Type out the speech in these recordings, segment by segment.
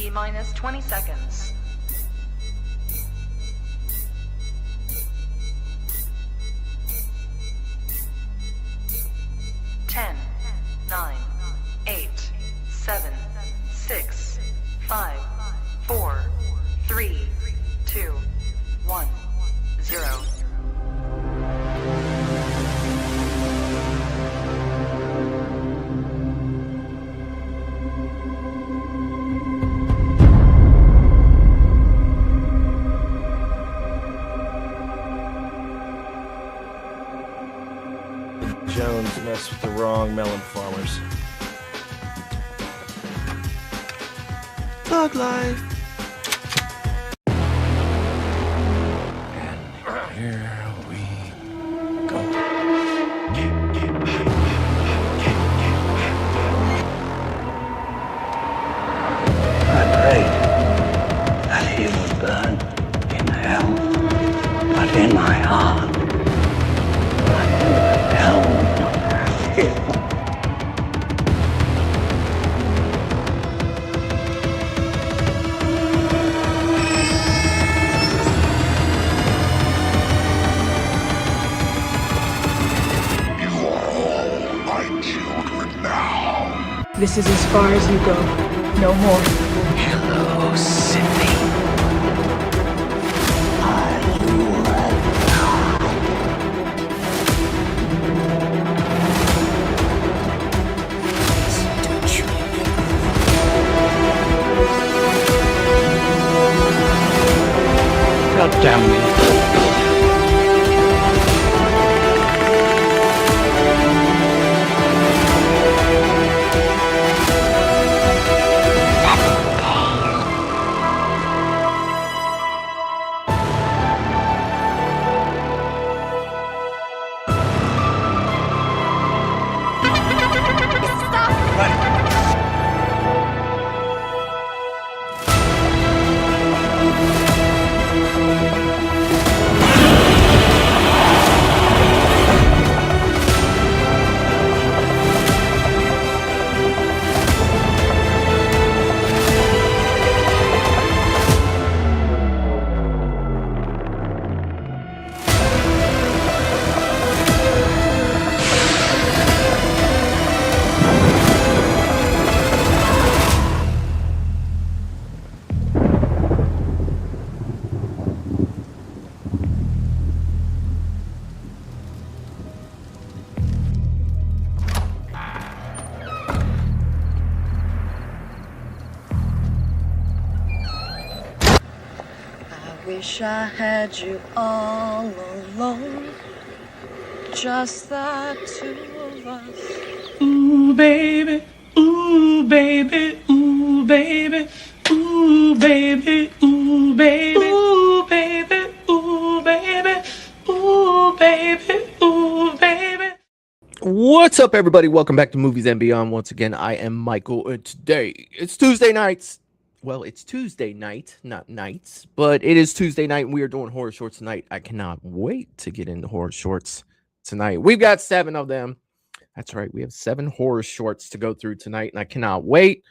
T-minus 20 seconds. 10, 9, 8, 7, 6, 5, 4, 3, 2, 1, 0. Jones messed with the wrong melon farmers. Thug life. And here we go. I prayed that he would burn in hell, but in my heart, I knew that hell would not have him. You are all my children now. This is as far as you go. No more. Hello, Sydney. I will God damn me. Wish I had you all alone, just the two of us. Ooh, baby, ooh, baby, ooh, baby, ooh, baby, ooh, baby, ooh, baby, ooh, baby, ooh, baby, ooh, baby. What's up, everybody? Welcome back to Movies and Beyond. Once again, I am Michael, and today it's Tuesday nights. Well, it's Tuesday night, not nights, but it is Tuesday night, and we are doing horror shorts tonight. I cannot wait to get into horror shorts tonight. We've got 7 of them. That's right. We have 7 horror shorts to go through tonight, and I cannot wait.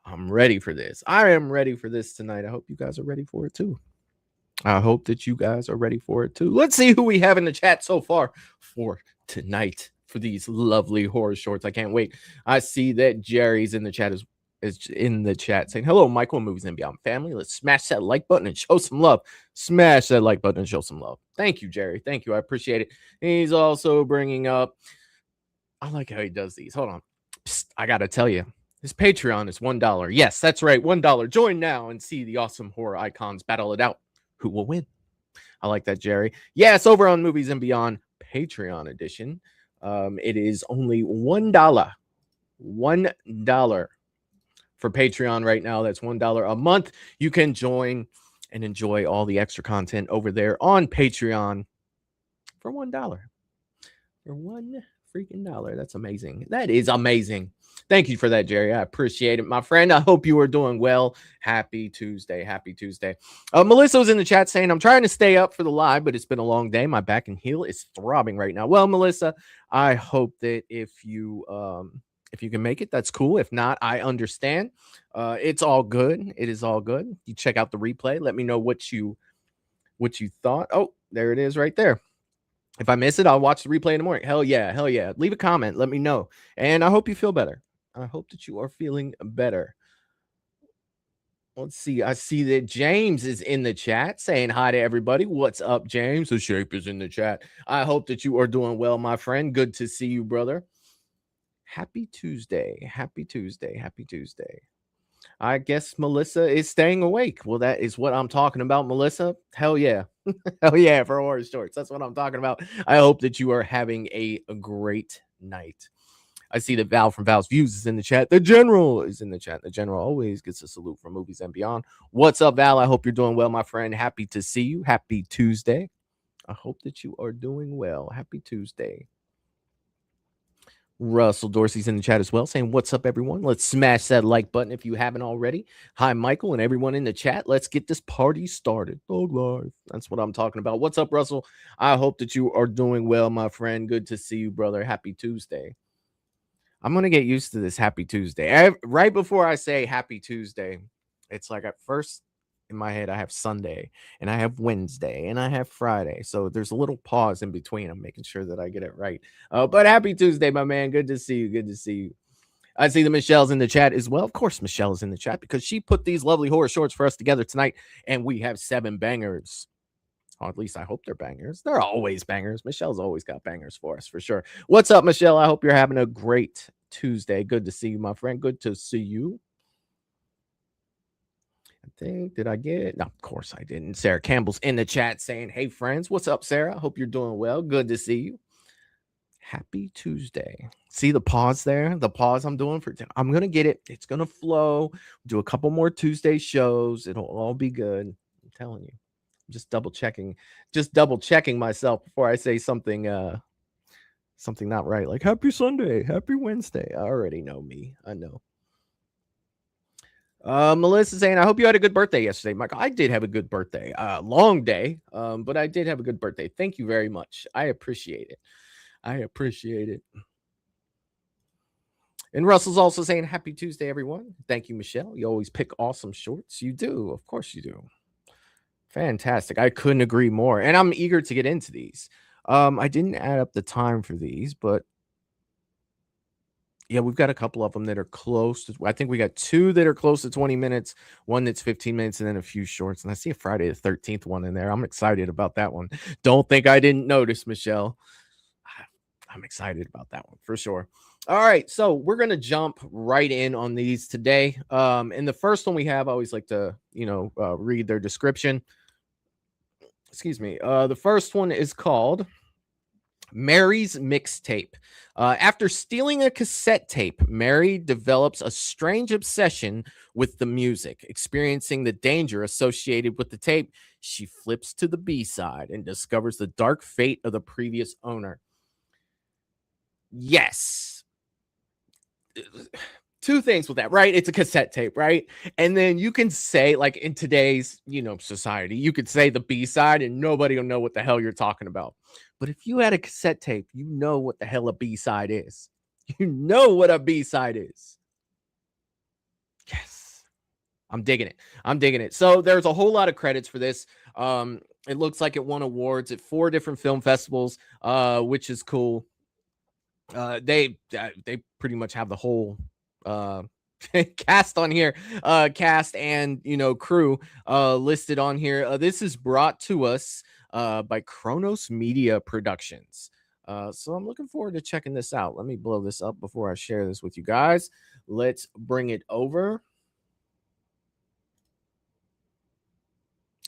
I'm ready for this. I am ready for this tonight. I hope you guys are ready for it, too. I hope that you guys are ready for it, too. Let's see who we have in the chat so far for tonight for these lovely horror shorts. I can't wait. I see that Jerry's in the chat is in the chat saying, hello, Michael and Movies and Beyond family. Let's smash that like button and show some love. Smash that like button and show some love. Thank you, Jerry. Thank you. I appreciate it. He's also bringing up, I like how he does these. Hold on. Psst, I got to tell you, his Patreon is $1. Yes, that's right. $1. Join now and see the awesome horror icons battle it out. Who will win? I like that, Jerry. Yes, over on Movies and Beyond Patreon edition. It is only $1. $1 for Patreon right now. That's $1 a month. You can join and enjoy all the extra content over there on Patreon for $1. For $1 freaking dollar. That's amazing. That is amazing. Thank you for that, Jerry. I appreciate it, my friend. I hope you are doing well. Happy Tuesday. Happy Tuesday. Melissa was in the chat saying, I'm trying to stay up for the live, but it's been a long day. My back and heel is throbbing right now. Well, Melissa, I hope that if you If you can make it, that's cool. If not, I understand. It's all good. It is all good. You check out the replay. Let me know what you thought. Oh, there it is right there. If I miss it, I'll watch the replay in the morning. Hell yeah, hell yeah. Leave a comment. Let me know. And I hope you feel better. I hope that you are feeling better. Let's see. I see that James is in the chat saying hi to everybody. What's up, James? The shape is in the chat. I hope that you are doing well, my friend. Good to see you, brother. Happy Tuesday. Happy Tuesday. Happy Tuesday. I guess Melissa is staying awake. Well, that is what I'm talking about, Melissa. Hell yeah. Hell yeah, for horror shorts. That's what I'm talking about. I hope that you are having a great night. I see that Val from Val's Views is in the chat. The General is in the chat. The General always gets a salute from Movies and Beyond. What's up, Val? I hope you're doing well, my friend. Happy to see you. Happy Tuesday. I hope that you are doing well. Happy Tuesday. Russell Dorsey's in the chat as well, saying, what's up, everyone? Let's smash that like button if you haven't already. Hi, Michael, and everyone in the chat. Let's get this party started. Dog life. That's what I'm talking about. What's up, Russell? I hope that you are doing well, my friend. Good to see you, brother. Happy Tuesday. I'm going to get used to this Happy Tuesday. Right before I say Happy Tuesday, it's like at first in my head, I have Sunday and I have Wednesday and I have Friday. So there's a little pause in between. I'm making sure that I get it right. But Happy Tuesday, my man. Good to see you. Good to see you. I see that Michelle's in the chat as well. Of course, Michelle is in the chat because she put these lovely horror shorts for us together tonight. And we have 7 bangers. Or at least I hope they're bangers. They're always bangers. Michelle's always got bangers for us, for sure. What's up, Michelle? I hope you're having a great Tuesday. Good to see you, my friend. Good to see you. Did I get it? No, of course I didn't. Sarah Campbell's in the chat saying, hey, friends. What's up, Sarah? Hope you're doing well. Good to see you. Happy Tuesday. See the pause there? The pause I'm doing for I'm going to get it. It's going to flow. Do a couple more Tuesday shows. It'll all be good. I'm telling you. Just double checking myself before I say something not right, like happy Sunday, happy Wednesday. I already know me. I know. Melissa saying, I hope you had a good birthday yesterday, Michael. I did have a good birthday. Long day, but I did have a good birthday. Thank you very much. I appreciate it. And Russell's also saying happy Tuesday, everyone. Thank you, Michelle. You always pick awesome shorts. You do. Of course you do. Fantastic. I couldn't agree more. And I'm eager to get into these. I didn't add up the time for these, but yeah, we've got a couple of them that are close to, I think we got 2 that are close to 20 minutes, one that's 15 minutes, and then a few shorts. And I see a Friday the 13th one in there. I'm excited about that one. Don't think I didn't notice, Michelle. I'm excited about that one for sure. All right, so we're gonna jump right in on these today. And the first one we have, I always like to, read their description. Excuse me. The first one is called Mary's Mixtape. After stealing a cassette tape, Mary develops a strange obsession with the music. Experiencing the danger associated with the tape, she flips to the B-side and discovers the dark fate of the previous owner. Yes. 2 things with that, right? It's a cassette tape, right? And then you can say, like in today's, society, you could say the B-side and nobody will know what the hell you're talking about. But if you had a cassette tape, you know what the hell a B-side is. You know what a B-side is. Yes. I'm digging it. So there's a whole lot of credits for this. It looks like it won awards at 4 different film festivals, which is cool. They pretty much have the whole cast on here, cast and crew listed on here. This is brought to us by Kronos Media Productions. So I'm looking forward to checking this out. Let me blow this up before I share this with you guys. Let's bring it over.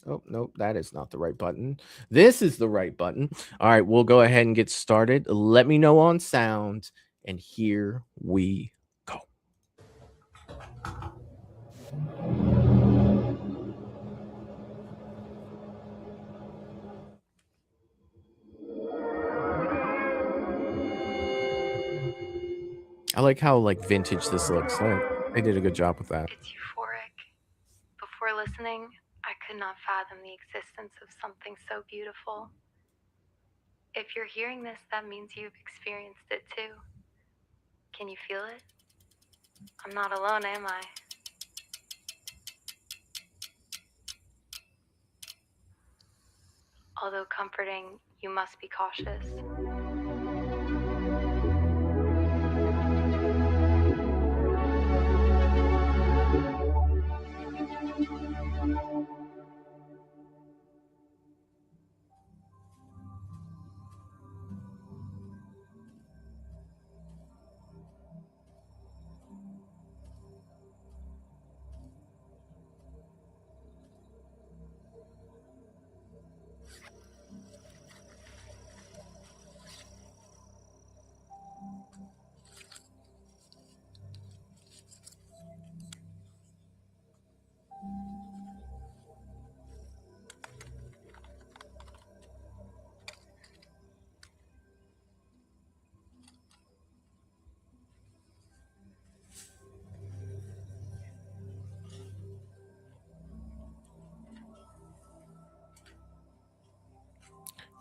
Oh, nope, that is not the right button. This is the right button. All right, we'll go ahead and get started. Let me know on sound, and here we go. I like how vintage this looks. They did a good job with that. It's euphoric. Before listening, I could not fathom the existence of something so beautiful. If you're hearing this, that means you've experienced it too. Can you feel it? I'm not alone, am I? Although comforting, you must be cautious.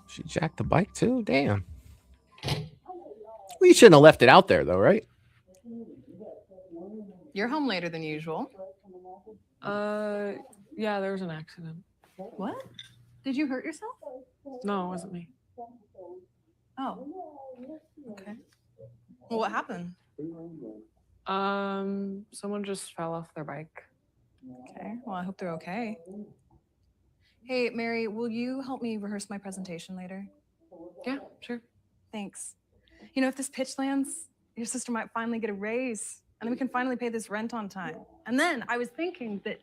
She jacked the bike too? Damn. We shouldn't have left it out there though, right? You're home later than usual. Yeah, there was an accident. What? Did you hurt yourself? No, it wasn't me. Oh. Okay. Well, what happened? Someone just fell off their bike. Okay. Well, I hope they're okay. Hey, Mary, will you help me rehearse my presentation later? Yeah, sure. Thanks. You know, if this pitch lands, your sister might finally get a raise, and then we can finally pay this rent on time. And then I was thinking that.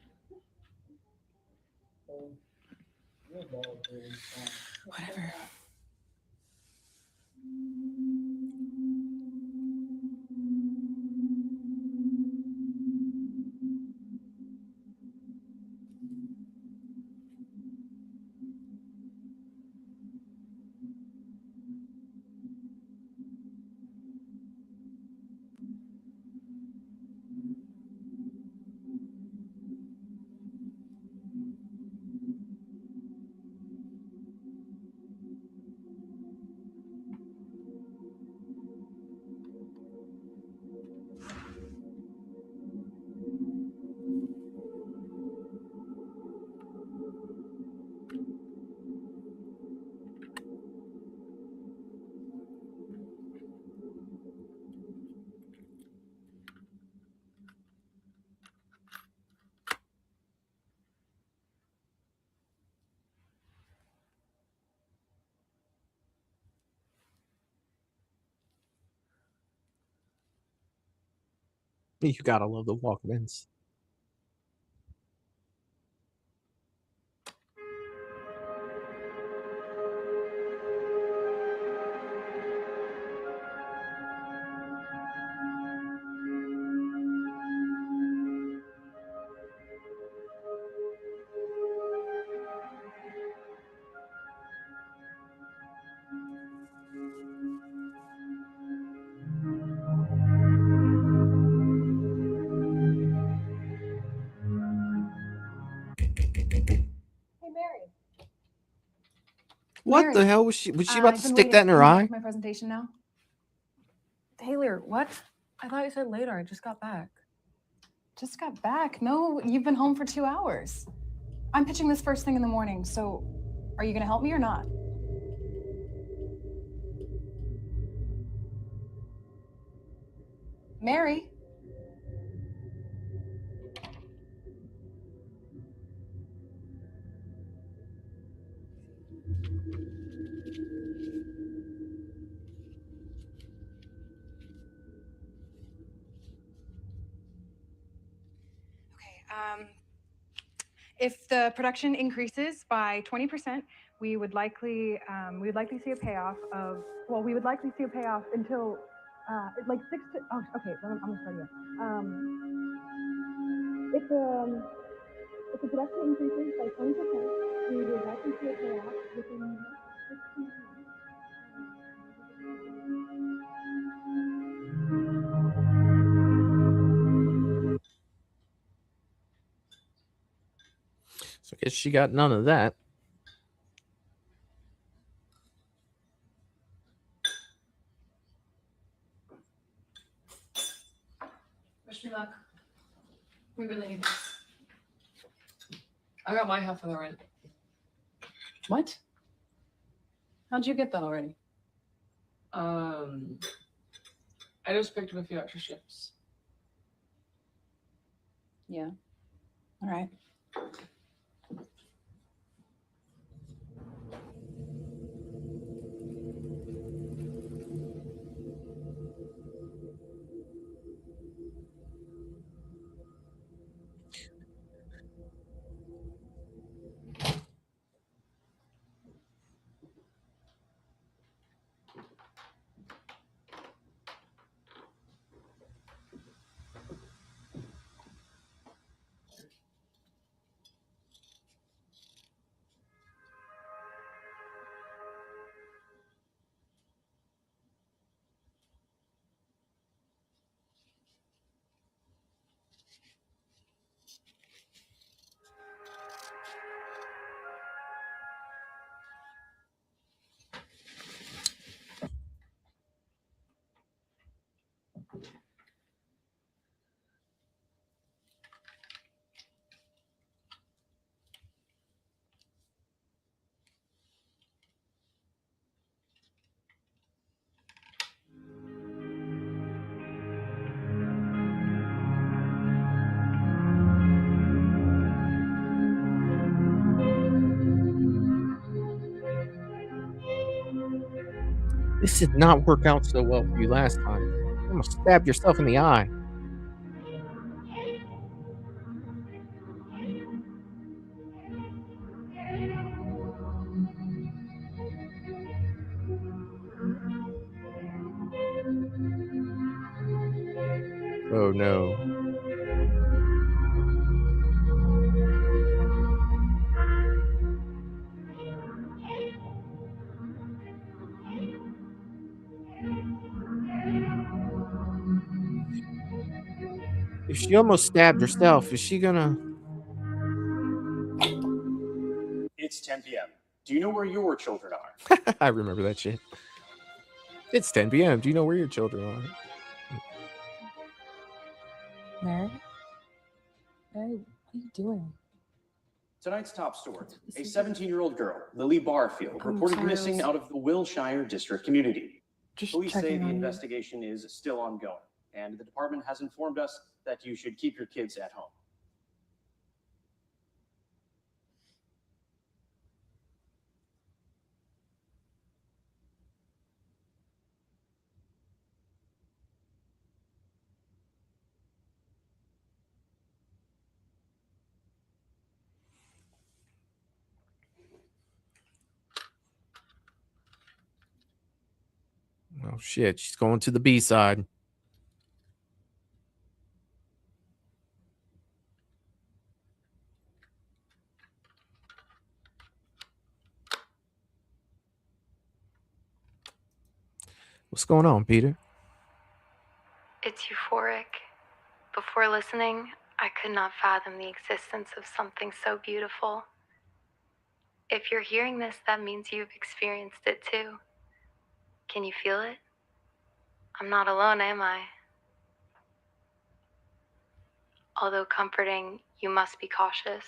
Whatever. You gotta love the Walkmans. Hey, Mary. What Mary, the hell was she? Was she about to I've been stick that in waiting. her Can you eye? watch my presentation now? Taylor, what? I thought you said later. I just got back. Just got back? No, you've been home for 2 hours. I'm pitching this first thing in the morning, so are you gonna help me or not? Mary? Okay, if the production increases by 20%, we would likely see a payoff of, well, we would likely see a payoff until like 6 to, oh, okay, I'm gonna start again. If the production increases by 20%, we would likely see a payoff within the next 16 months. So I guess she got none of that. Wish me luck. We really need this. I got my half of the rent. What? How'd you get that already? I just picked up a few extra shifts. Yeah. All right. This did not work out so well for you last time. You almost stabbed yourself in the eye. Oh no. If she almost stabbed herself, is she gonna... It's 10 p.m. Do you know where your children are? I remember that shit. It's 10 p.m. Do you know where your children are? Mary? Mary, what are you doing? Tonight's top story. A 17-year-old girl, Lily Barfield, reported missing out of the Wilshire district community. Police say the investigation is still ongoing, and the department has informed us that you should keep your kids at home. Oh shit, she's going to the B side. What's going on, Peter? It's euphoric. Before listening, I could not fathom the existence of something so beautiful. If you're hearing this, that means you've experienced it too. Can you feel it? I'm not alone, am I? Although comforting, you must be cautious.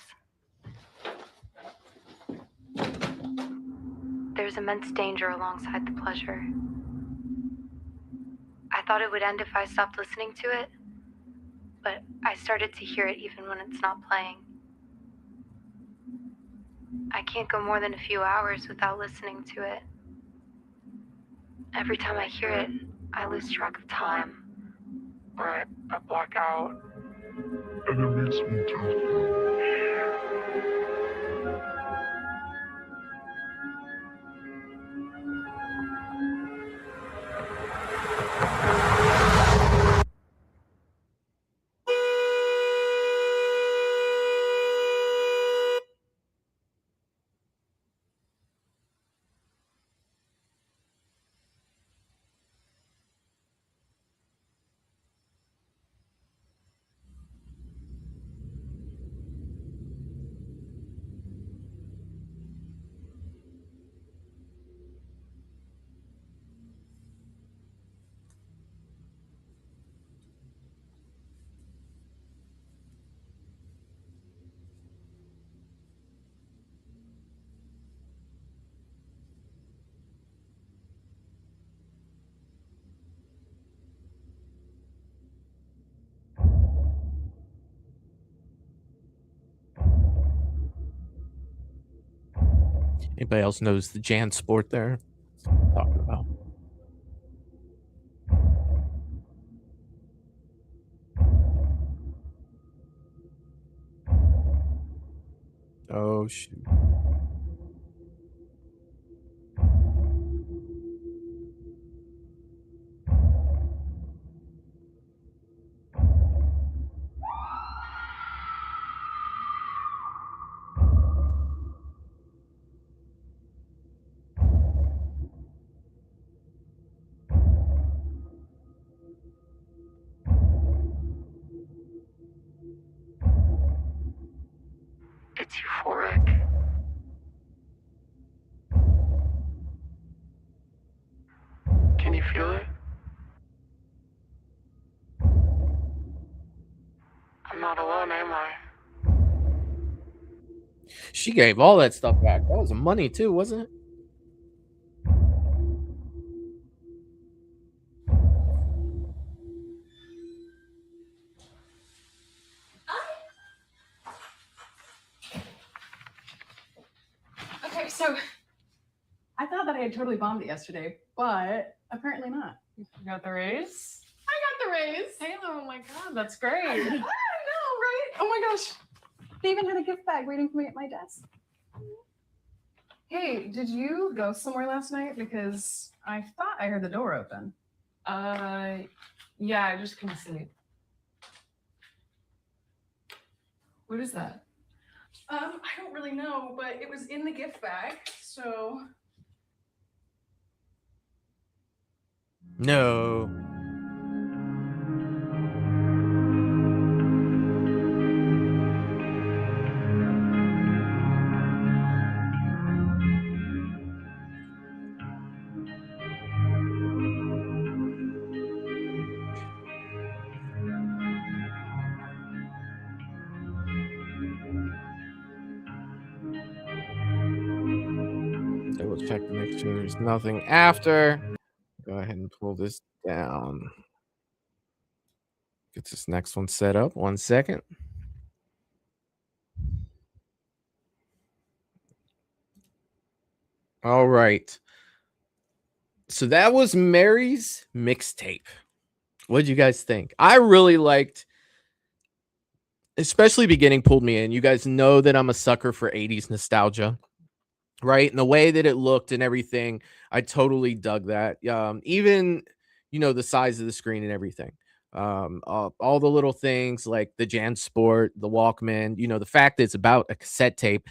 There's immense danger alongside the pleasure. I thought it would end if I stopped listening to it, but I started to hear it even when it's not playing. I can't go more than a few hours without listening to it. Every time I hear it, I lose track of time. Right, I black out. And it makes me too. Anybody else knows the Jan Sport there? That's what I'm talking about. Oh, shoot. It's euphoric. Can you feel it? I'm not alone, am I? She gave all that stuff back. That was money too, wasn't it? Okay, so I thought that I had totally bombed it yesterday, but apparently not. You got the raise? I got the raise. Taylor, oh my god, that's great. I know, right? Oh my gosh. They even had a gift bag waiting for me at my desk. Hey, did you go somewhere last night? Because I thought I heard the door open. Yeah, I just couldn't sleep. What is that? I don't really know, but it was in the gift bag, so. No. So we'll check to make sure there's nothing after. Go ahead and pull this down. Get this next one set up. 1 second. All right. So that was Mary's mixtape. What did you guys think? I really liked, especially beginning pulled me in. You guys know that I'm a sucker for 80s nostalgia, right? And the way that it looked and everything, I totally dug that. Even, the size of the screen and everything. All the little things like the Jan Sport, the Walkman, the fact that it's about a cassette tape,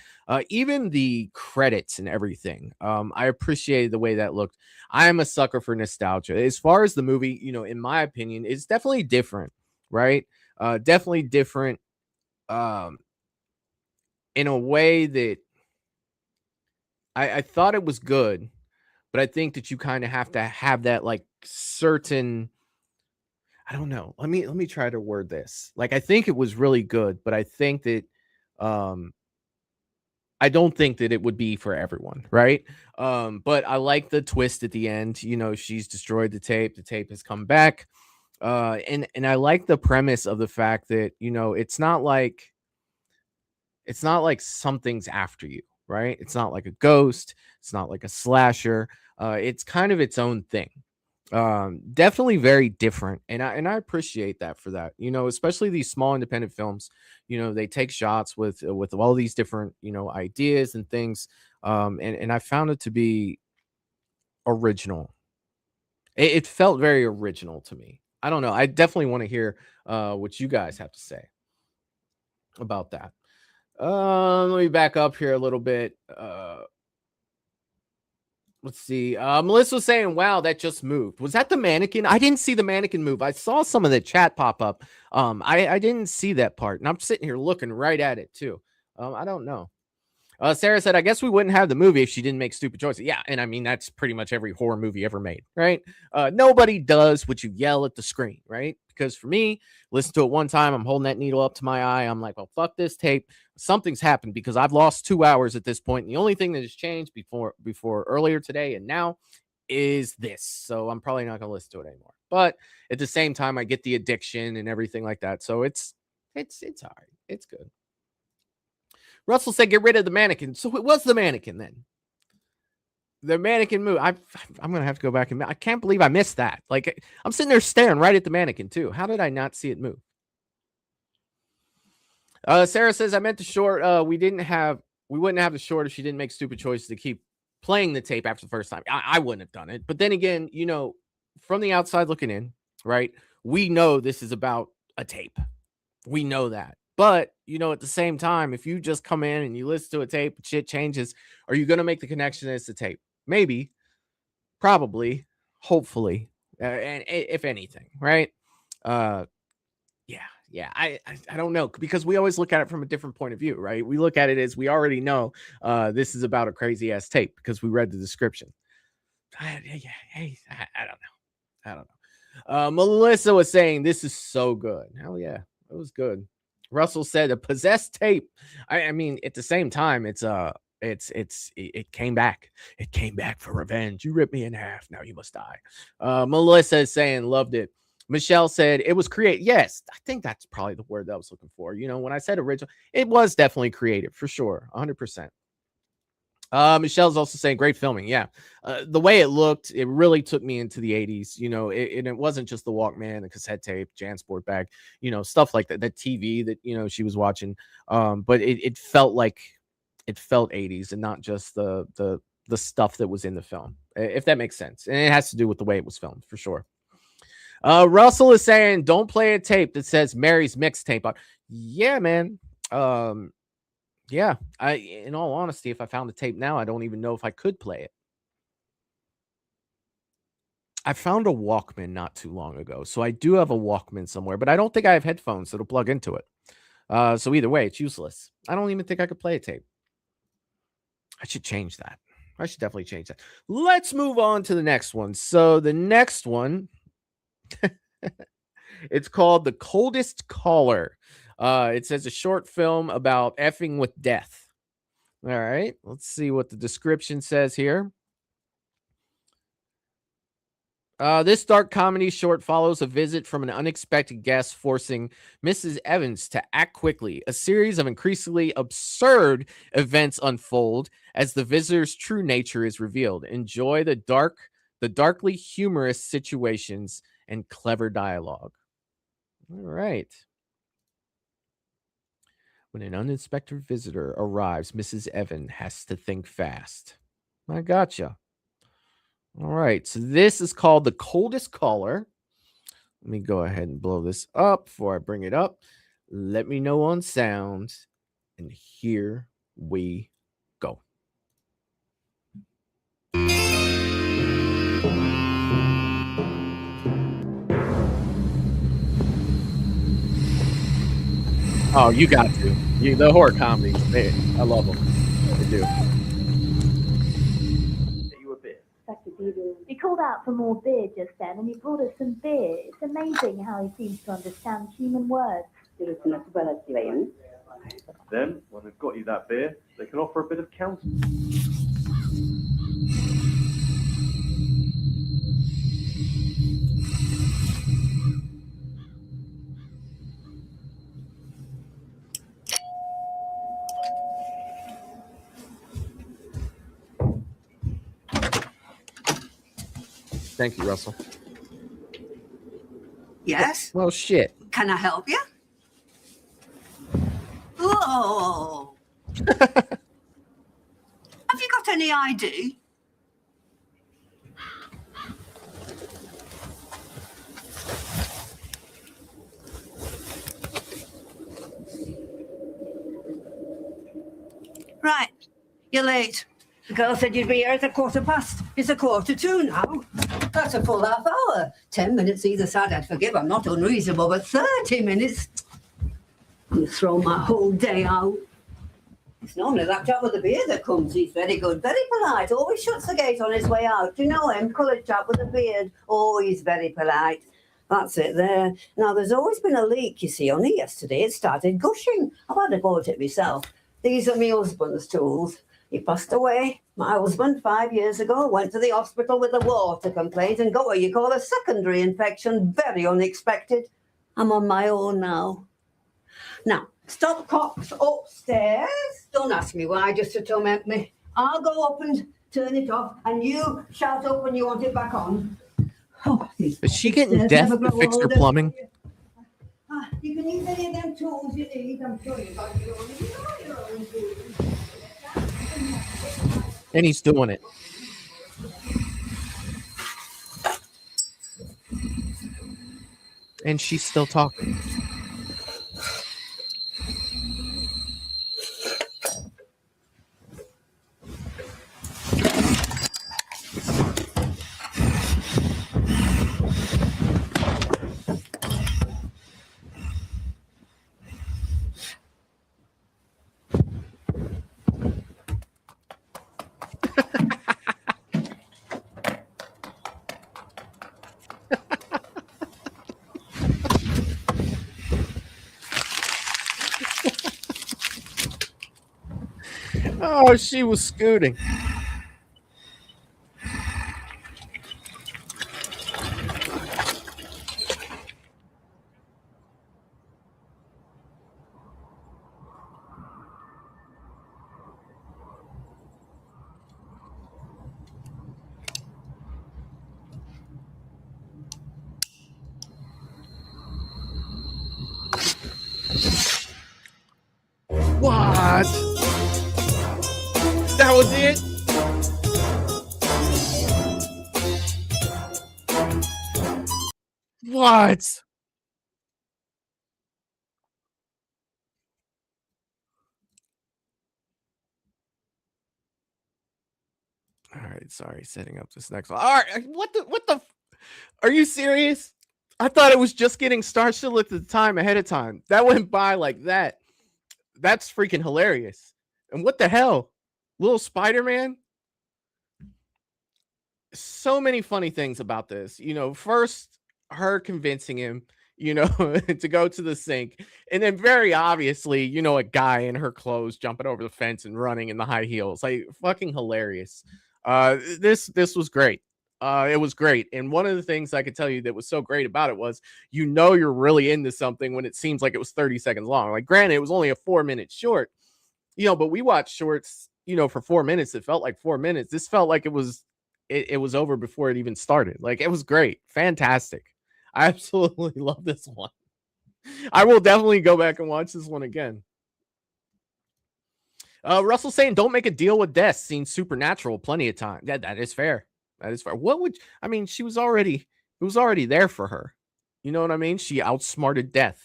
even the credits and everything. I appreciated the way that looked. I am a sucker for nostalgia. As far as the movie, in my opinion, it's definitely different, right? Definitely different in a way that I thought it was good, but I think that you kind of have to have that like certain, I don't know. Let me try to word this. Like, I think it was really good, but I think that I don't think that it would be for everyone, right? But I like the twist at the end. She's destroyed the tape. The tape has come back. And I like the premise of the fact that, it's not like something's after you, right? It's not like a ghost. It's not like a slasher. It's kind of its own thing. Definitely very different, and I appreciate that for that. Especially these small independent films. They take shots with all these different ideas and things. And I found it to be original. It felt very original to me. I don't know. I definitely want to hear what you guys have to say about that. Let me back up here a little bit. Let's see. Melissa was saying, wow, that just moved. Was that the mannequin? I didn't see the mannequin move. I saw some of the chat pop up. I didn't see that part. And I'm sitting here looking right at it too. I don't know. Sarah said, I guess we wouldn't have the movie if she didn't make stupid choices. Yeah, and I mean, that's pretty much every horror movie ever made, right? Nobody does what you yell at the screen, right? Because for me, listen to it one time, I'm holding that needle up to my eye. I'm like, well, fuck this tape. Something's happened because I've lost 2 hours at this point. And the only thing that has changed before earlier today and now is this. So I'm probably not going to listen to it anymore. But at the same time, I get the addiction and everything like that. So it's all right. It's good. Russell said, get rid of the mannequin. So it was the mannequin then. The mannequin move. I'm gonna have to go back and I can't believe I missed that. Like I'm sitting there staring right at the mannequin too. How did I not see it move? Sarah says I meant the short. We wouldn't have the short if she didn't make stupid choices to keep playing the tape after the first time. I wouldn't have done it. But then again, you know, from the outside looking in, right? We know this is about a tape. We know that. But, you know, at the same time, if you just come in and you listen to a tape, shit changes, are you going to make the connection that it's a tape? Maybe, probably, hopefully, and if anything, right? Yeah. I don't know, because we always look at it from a different point of view, right? We look at it as we already know this is about a crazy ass tape because we read the description. I don't know. Melissa was saying this is so good. Hell yeah, it was good. Russell said a possessed tape. I mean, at the same time, it came back. It came back for revenge. You ripped me in half. Now you must die. Melissa is saying loved it. Michelle said it was creative. Yes, I think that's probably the word that I was looking for. You know, when I said original, it was definitely creative for sure. 100%. Michelle's also saying great filming. Yeah. The way it looked, it really took me into the 80s. You know, it wasn't just the Walkman, the cassette tape, JanSport bag, you know, stuff like that, the TV that, you know, she was watching. But it felt 80s and not just the stuff that was in the film, if that makes sense. And it has to do with the way it was filmed for sure. Russell is saying don't play a tape that says Mary's mixtape on. Yeah, man. Yeah, in all honesty, if I found the tape now, I don't even know if I could play it. I found a Walkman not too long ago, so I do have a Walkman somewhere, but I don't think I have headphones that'll plug into it. So either way, it's useless. I don't even think I could play a tape. I should change that. I should definitely change that. Let's move on to the next one. So the next one, it's called The Coldest Caller. It says a short film about effing with death. All right, let's see what the description says here. This dark comedy short follows a visit from an unexpected guest forcing Mrs. Evans to act quickly. A series of increasingly absurd events unfold as the visitor's true nature is revealed. Enjoy the darkly humorous situations and clever dialogue. All right. When an unexpected visitor arrives, Mrs. Evans has to think fast. I gotcha. All right, so this is called The Coldest Caller. Let me go ahead and blow this up before I bring it up. Let me know on sound, and here we go. Oh, you got to. The horror comedies, I love them. I do. He called out for more beer just then, and he brought us some beer. It's amazing how he seems to understand human words. Then, when they've got you that beer, they can offer a bit of counseling. Thank you, Russell. Yes? Well, shit. Can I help you? Oh. Have you got any ID? Right. You're late. The girl said you'd be here at 2:15. It's 1:45 now. That's a full half hour. 10 minutes either side, I'd forgive. I'm not unreasonable, but 30 minutes? You throw my whole day out. It's normally that chap with the beard that comes. He's very good, very polite. Always shuts the gate on his way out. Do you know him? Coloured chap with a beard. Oh, he's very polite. That's it there. Now, there's always been a leak, you see. Only yesterday it started gushing. I've had a go at it myself. These are my husband's tools. He passed away. My husband, 5 years ago, went to the hospital with a water complaint and got what you call a secondary infection. Very unexpected. I'm on my own now. Now, stop cops upstairs. Don't ask me why, just to torment me. I'll go up and turn it off, and you shout up when you want it back on. Oh, Is she getting death to fix her plumbing? You can use any of them tools you need. I'm sure you've got your own tools. And he's doing it. And she's still talking. Oh, she was scooting. What? That was it? What? All right, sorry, setting up this next one. All right, what the are you serious? I thought it was just getting started. Should look at the time ahead of time. That went by like that. That's freaking hilarious. And what the hell? Little Spider-Man? So many funny things about this. You know, first, her convincing him, you know, to go to the sink. And then very obviously, you know, a guy in her clothes jumping over the fence and running in the high heels. Like, fucking hilarious. This was great. It was great. And one of the things I could tell you that was so great about it was, you know, you're really into something when it seems like it was 30 seconds long. Like, granted, it was only a 4-minute short, you know, but we watched shorts, you know, for 4 minutes. It felt like 4 minutes. This felt like it was over before it even started. Like, it was great. Fantastic. I absolutely love this one. I will definitely go back and watch this one again. Russell saying, don't make a deal with death. Seen Supernatural plenty of time. Yeah, that is fair. That is fair. What would, I mean, it was already there for her. You know what I mean? She outsmarted death.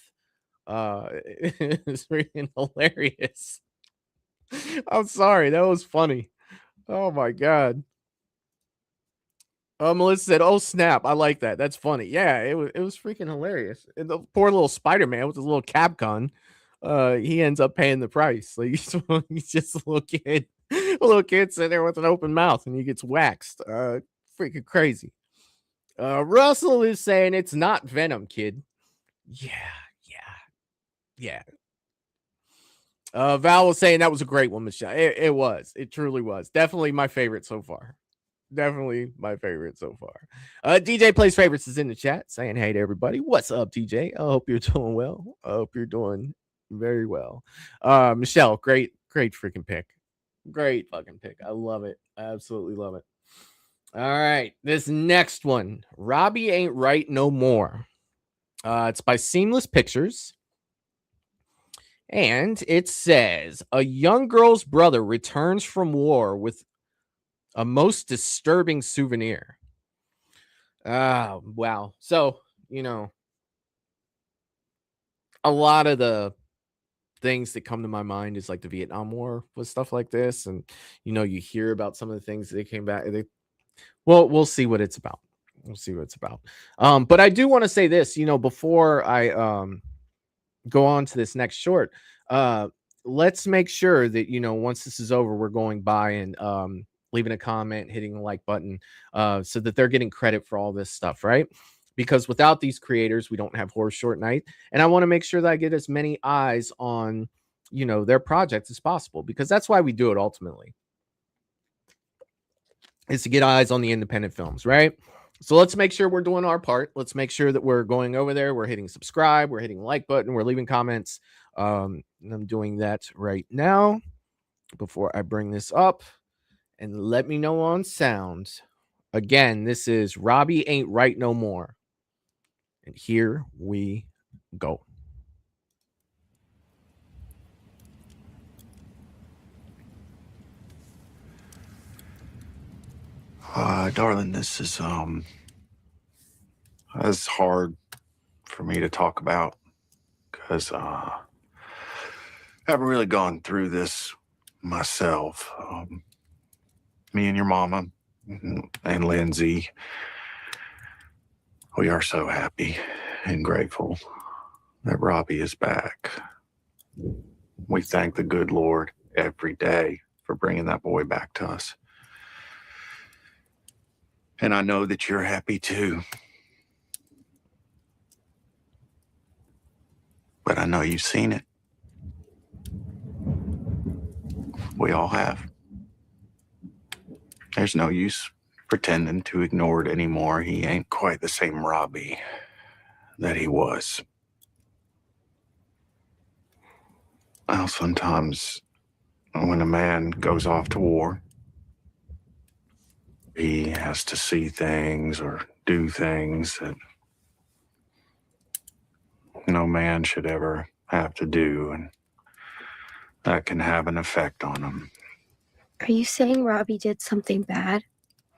It's freaking hilarious. I'm sorry. That was funny. Oh my God. Melissa said, "Oh snap! I like that. That's funny." Yeah, it was freaking hilarious. And the poor little Spider-Man with his little cap gun, he ends up paying the price. Like, he's just a little kid, sitting there with an open mouth, and he gets waxed. Freaking crazy. Russell is saying it's not Venom, kid. Yeah. Val was saying that was a great one, Michelle. It was. It truly was. Definitely my favorite so far. Definitely my favorite so far. DJ Plays Favorites is in the chat saying hey to everybody. What's up, DJ? I hope you're doing well. I hope you're doing very well. Michelle, great freaking pick. Great fucking pick. I love it. I absolutely love it. All right. This next one, Robbie Ain't Right No More. It's by Seamless Pictures. And it says, a young girl's brother returns from war with a most disturbing souvenir. Wow. So, you know, a lot of the things that come to my mind is like the Vietnam War with stuff like this. And, you know, you hear about some of the things that came back. We'll see what it's about. We'll see what it's about. But I do want to say this, you know, before I go on to this next short, let's make sure that, you know, once this is over, we're going by and leaving a comment, hitting the like button, so that they're getting credit for all this stuff, right? Because without these creators, we don't have Horror Short Night. And I want to make sure that I get as many eyes on, you know, their projects as possible, because that's why we do it ultimately, is to get eyes on the independent films, right? So let's make sure we're doing our part. Let's make sure that we're going over there. We're hitting subscribe. We're hitting the like button. We're leaving comments. And I'm doing that right now before I bring this up. and let me know on sound. Again, this is Robbie Ain't Right No More. And here we go. Darling, this is that's hard for me to talk about because I haven't really gone through this myself. Me and your mama and Lindsay, we are so happy and grateful that Robbie is back. We thank the good Lord every day for bringing that boy back to us. And I know that you're happy too. But I know you've seen it. We all have. There's no use pretending to ignore it anymore. He ain't quite the same Robbie that he was. Well, sometimes when a man goes off to war, he has to see things or do things that no man should ever have to do, and that can have an effect on him. Are you saying Robbie did something bad?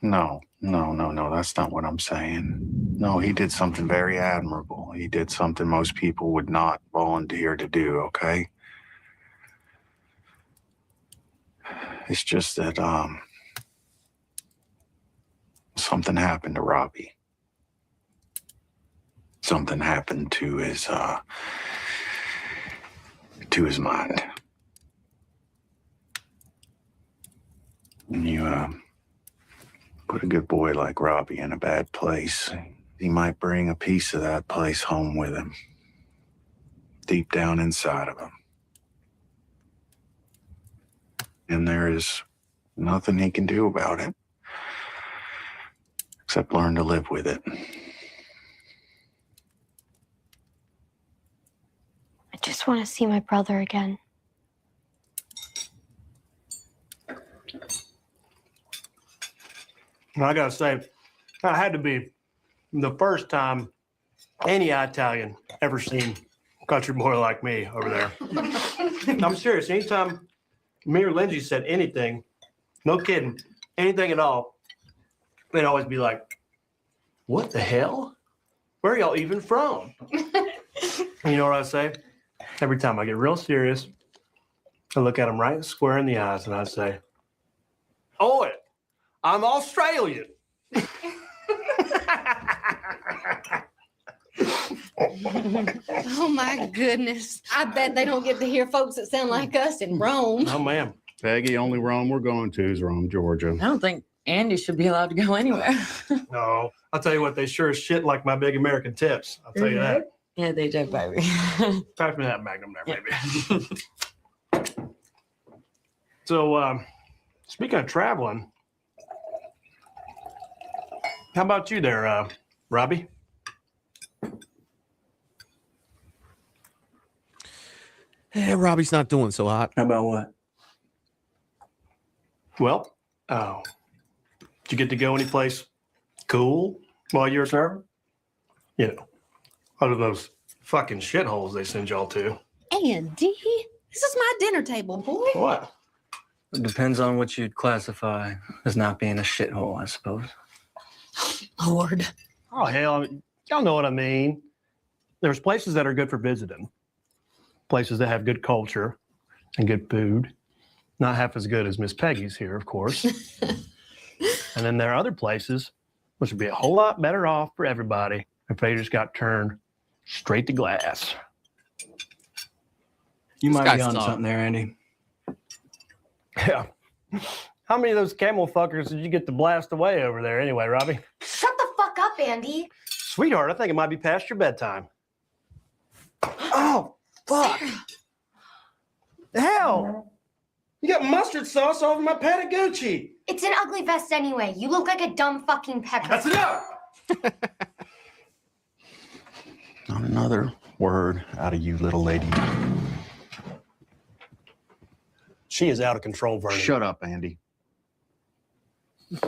No, that's not what I'm saying. No, he did something very admirable. He did something most people would not volunteer to do, okay? It's just that, something happened to Robbie. Something happened to his mind. And you, put a good boy like Robbie in a bad place, he might bring a piece of that place home with him, deep down inside of him. And there is nothing he can do about it, except learn to live with it. I just want to see my brother again. I gotta say, that had to be the first time any Italian ever seen a country boy like me over there. I'm serious. Anytime me or Lindsay said anything, no kidding, anything at all, they'd always be like, "What the hell? Where are y'all even from?" And you know what I say? Every time I get real serious, I look at them right square in the eyes and I say, "Oi, I'm Australian." Oh my goodness. I bet they don't get to hear folks that sound like us in Rome. Oh, ma'am. Peggy, only Rome we're going to is Rome, Georgia. I don't think Andy should be allowed to go anywhere. No, I'll tell you what, they sure as shit like my big American tips. I'll tell you that. Yeah, they do, baby. Pass me that Magnum there, baby. So, speaking of traveling, how about you there, Robbie? Robbie's not doing so hot. How about what? Well, did you get to go anyplace cool while you were serving? You know, out of those fucking shitholes they send y'all to. Andy, this is my dinner table, boy. What? It depends on what you'd classify as not being a shithole, I suppose. Lord. Oh, hell, y'all know what I mean. There's places that are good for visiting, places that have good culture and good food. Not half as good as Miss Peggy's here, of course. And then there are other places which would be a whole lot better off for everybody if they just got turned straight to glass. You This might guy's be on soft. something there, Andy. Yeah. How many of those camel fuckers did you get to blast away over there anyway, Robbie? Shut the fuck up, Andy. Sweetheart, I think it might be past your bedtime. Oh, fuck. Hell. You got mustard sauce all over my Patagucci. It's an ugly vest anyway. You look like a dumb fucking pecker. That's enough. Not another word out of you, little lady. She is out of control, Vernon. Shut up, Andy. What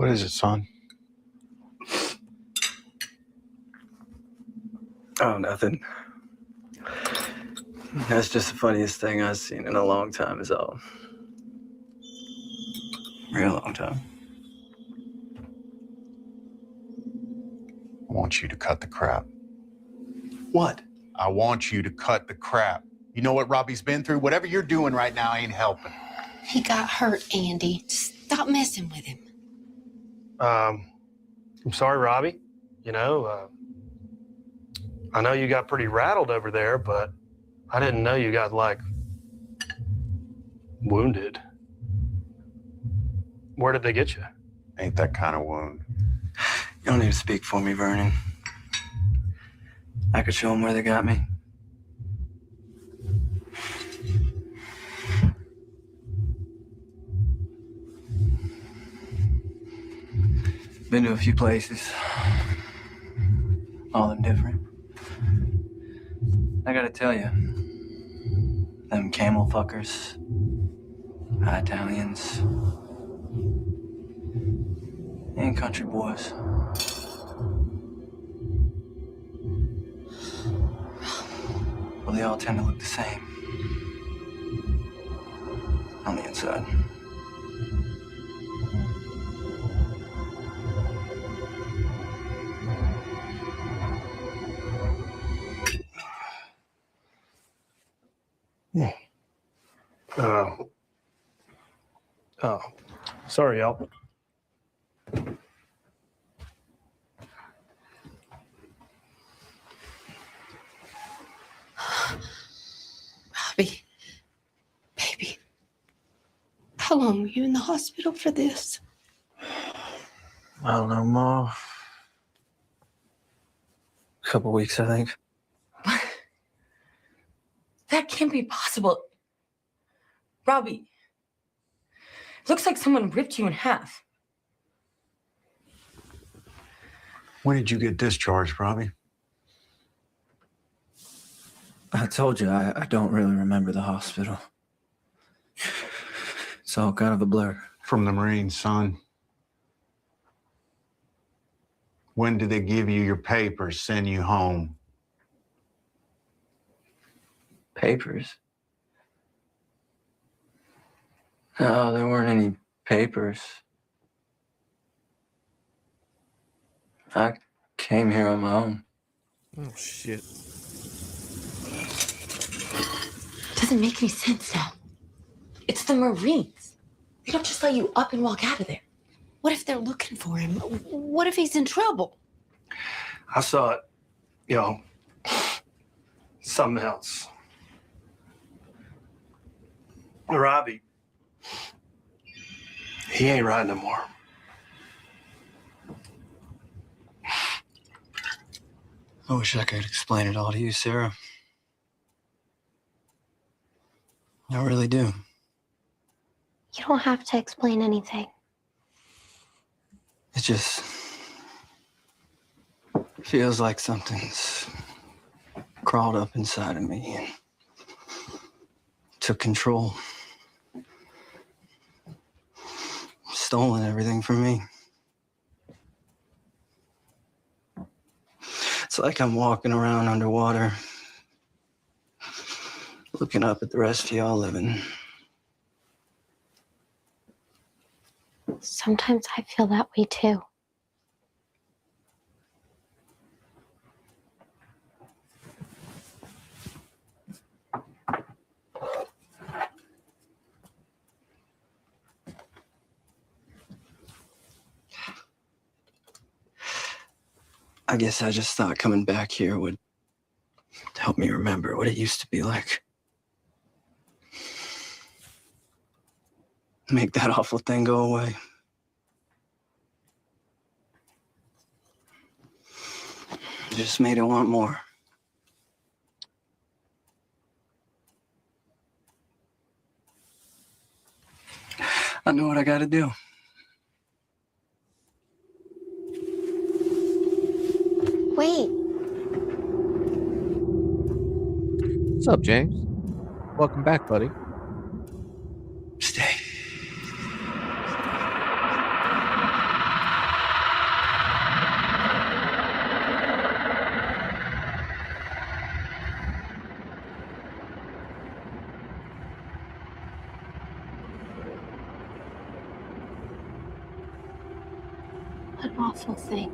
is it, son? Oh, nothing. That's just the funniest thing I've seen in a long time is all. Real long time. I want you to cut the crap. What? I want you to cut the crap. You know what Robbie's been through? Whatever you're doing right now ain't helping. He got hurt, Andy. Just stop messing with him. I'm sorry, Robbie. You know, I know you got pretty rattled over there, but I didn't know you got, like, wounded. Where did they get you? Ain't that kind of wound. You don't need to speak for me, Vernon. I could show them where they got me. Been to a few places. All them different. I gotta tell you, them camel fuckers, Italians, and country boys. Well, they all tend to look the same on the inside. Oh, sorry, y'all. Robbie, baby, how long were you in the hospital for this? I don't know, Ma. A couple weeks, I think. That can't be possible. Robbie, looks like someone ripped you in half. When did you get discharged, Robbie? I told you, I don't really remember the hospital. It's all kind of a blur. From the Marines, son. When did they give you your papers, send you home? Papers? No, there weren't any papers. I came here on my own. Oh, shit. Doesn't make any sense now. It's the Marines. They don't just let you up and walk out of there. What if they're looking for him? What if he's in trouble? I saw it, you know, something else. Robbie, he ain't right no more. I wish I could explain it all to you, Sarah. I really do. You don't have to explain anything. It just feels like something's crawled up inside of me and took control. Stolen everything from me. It's like I'm walking around underwater, looking up at the rest of y'all living. Sometimes I feel that way too. I guess I just thought coming back here would help me remember what it used to be like. Make that awful thing go away. Just made it want more. I know what I gotta do. Wait. What's up, James? Welcome back, buddy. Stay. An awful thing.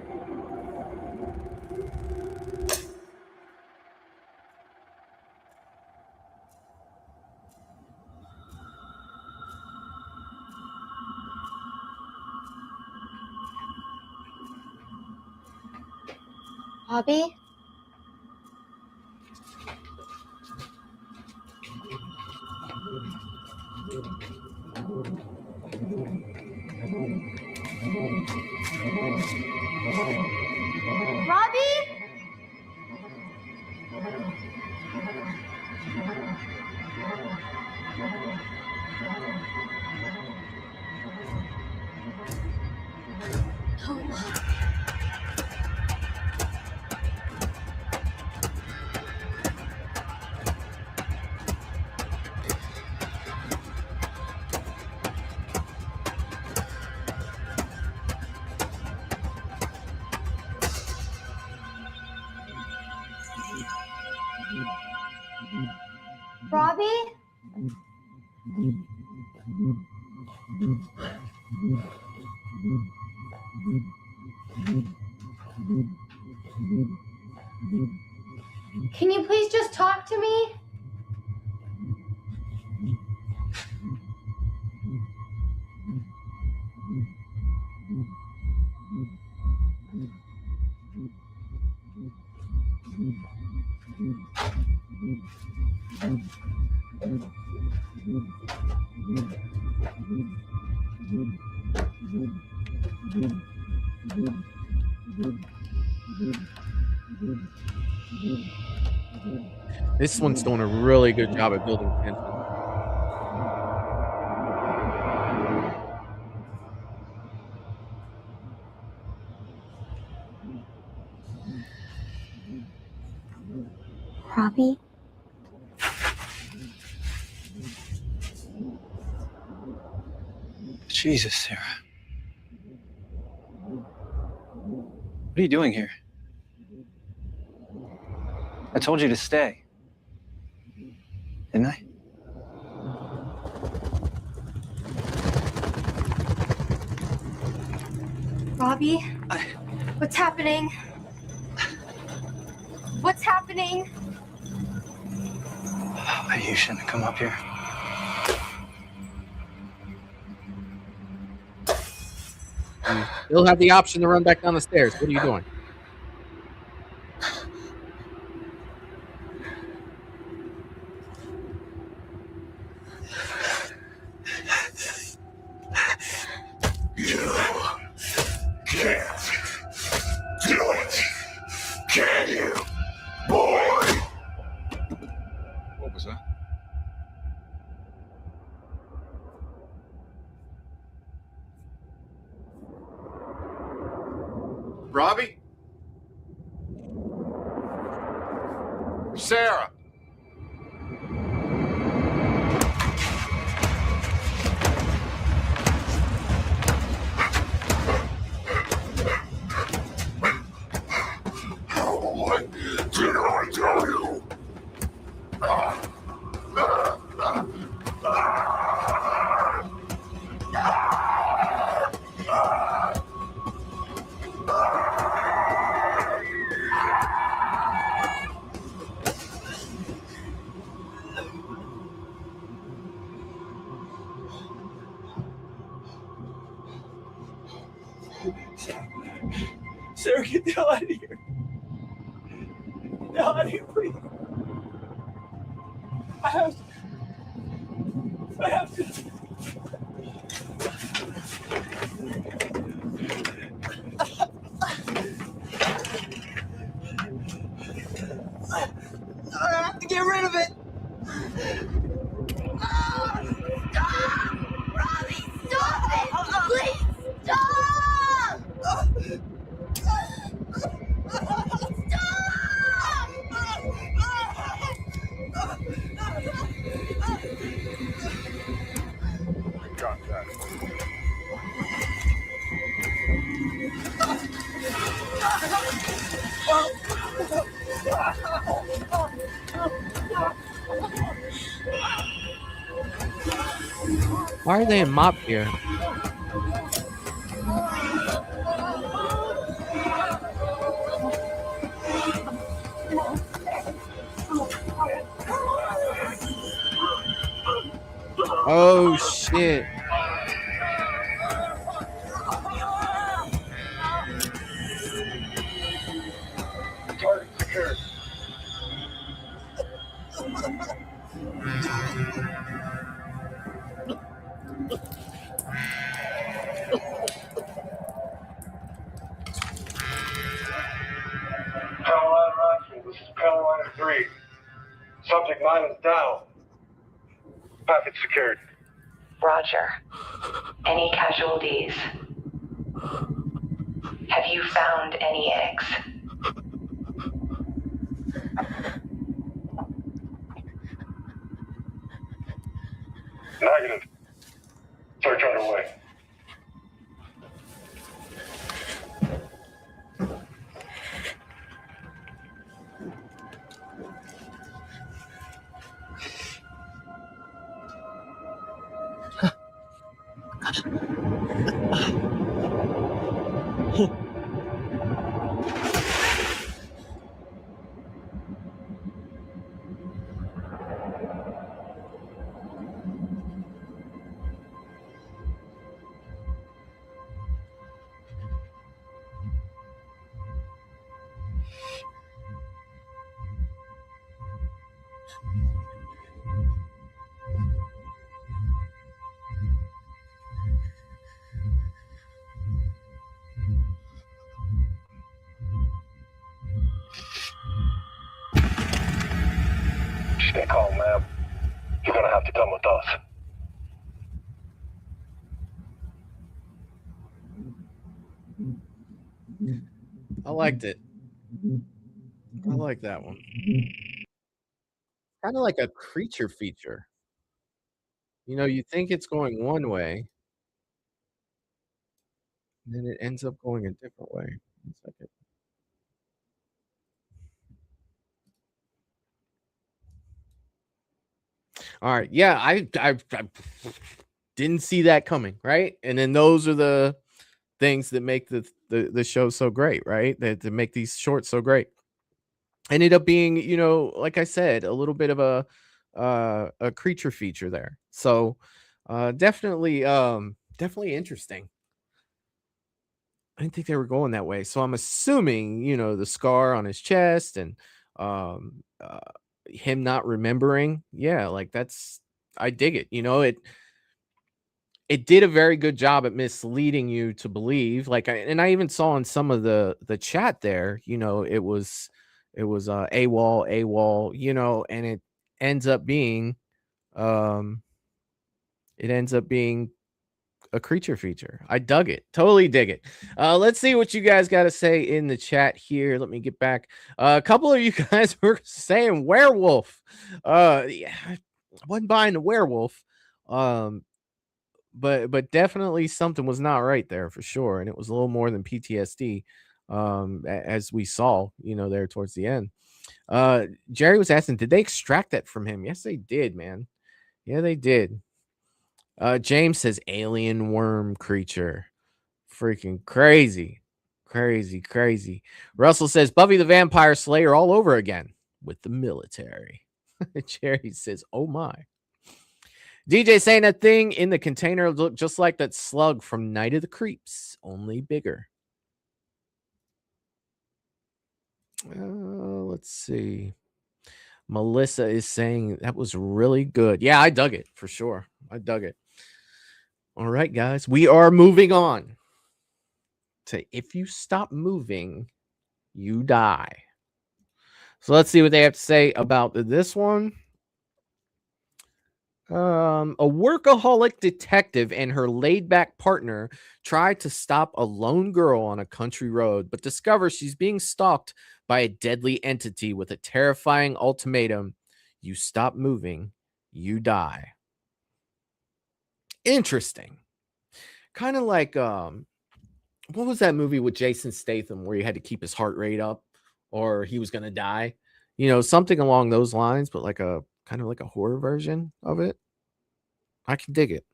Bobby? Robbie? Robbie? Can you please just talk to me? This one's doing a really good job at building tension. Robbie? Jesus, Sarah. What are you doing here? I told you to stay. Didn't I? Robbie? What's happening? What's happening? You shouldn't have come up here. You'll have the option to run back down the stairs. What are you doing? Can you, boy? What was that? Robbie? Sarah? What did I tell you? Sarah, get the hell out of here. Get the hell out of here, please. I have to. I have to get rid of it. Stop! Robbie, stop! Why are they in mop gear? Oh shit. Target secured. Powerline Rifle, this is Powerline 3. Subject 9 is down. Packet secured. Roger. Any casualties? Have you found any eggs? Negative. Search underway. Stay calm, ma'am. You're gonna have to come with us. I liked it. I like that one. Kind of like a creature feature. You know, you think it's going one way, and then it ends up going a different way. One second. All right. Yeah, I didn't see that coming, right? And then those are the things that make the show so great, right? That make these shorts so great. Ended up being, you know, like I said, a little bit of a creature feature there. So definitely interesting. I didn't think they were going that way. So I'm assuming, you know, the scar on his chest and him not remembering. Yeah, like I dig it. You know, it did a very good job at misleading you to believe. Like, I even saw in some of the chat there, you know, it was AWOL, you know, and it ends up being a creature feature. I dug it. Totally dig it. Let's see what you guys got to say in the chat here. Let me get back. A couple of you guys were saying werewolf. Yeah, I wasn't buying the werewolf. But definitely something was not right there for sure, and it was a little more than PTSD, as we saw, you know, there towards the end. Jerry was asking, did they extract that from him? Yes, they did, man. Yeah, they did. James says alien worm creature. Freaking crazy. Crazy. Russell says Buffy the Vampire Slayer all over again with the military. Jerry says, oh my. DJ saying that thing in the container looked just like that slug from Night of the Creeps, only bigger. Let's see. Melissa is saying that was really good. Yeah, I dug it for sure. I dug it. All right, guys, we are moving on to If You Stop Moving, You Die. So let's see what they have to say about this one. A workaholic detective and her laid-back partner try to stop a lone girl on a country road, but discover she's being stalked by a deadly entity with a terrifying ultimatum: you stop moving, you die. Interesting. Kind of like what was that movie with Jason Statham where he had to keep his heart rate up or he was going to die? You know, something along those lines, but like a kind of like a horror version of it. I can dig it.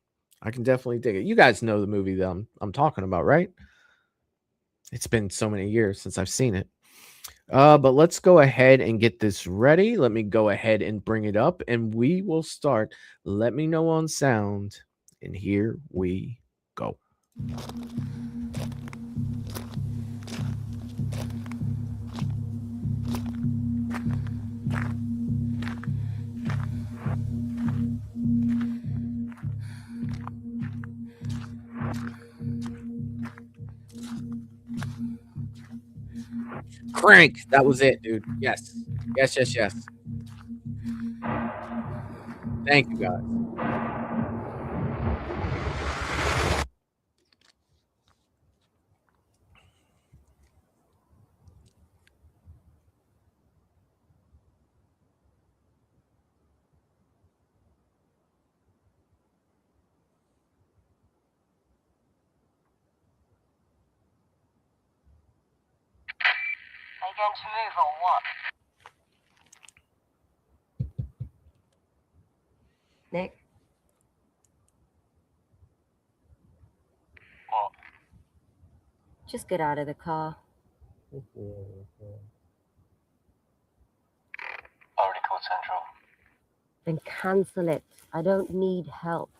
I can definitely dig it. You guys know the movie that I'm talking about, right? It's been so many years since I've seen it. But let's go ahead and get this ready. Let me go ahead and bring it up and we will start. Let me know on sound. And here we go. Crank. That was it, dude. Yes. Yes, yes, yes. Thank you, guys. Are you going to move or what? Nick? What? Just get out of the car. Already called Central. Then cancel it. I don't need help.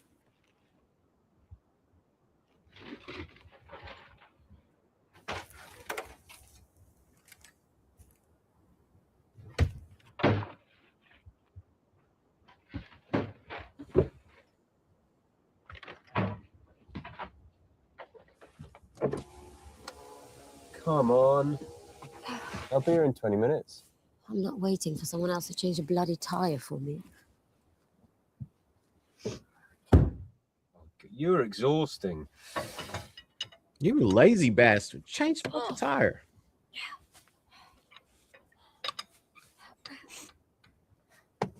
Come on. I'll be here in 20 minutes. I'm not waiting for someone else to change a bloody tire for me. You're exhausting. You lazy bastard. Change the fucking tire.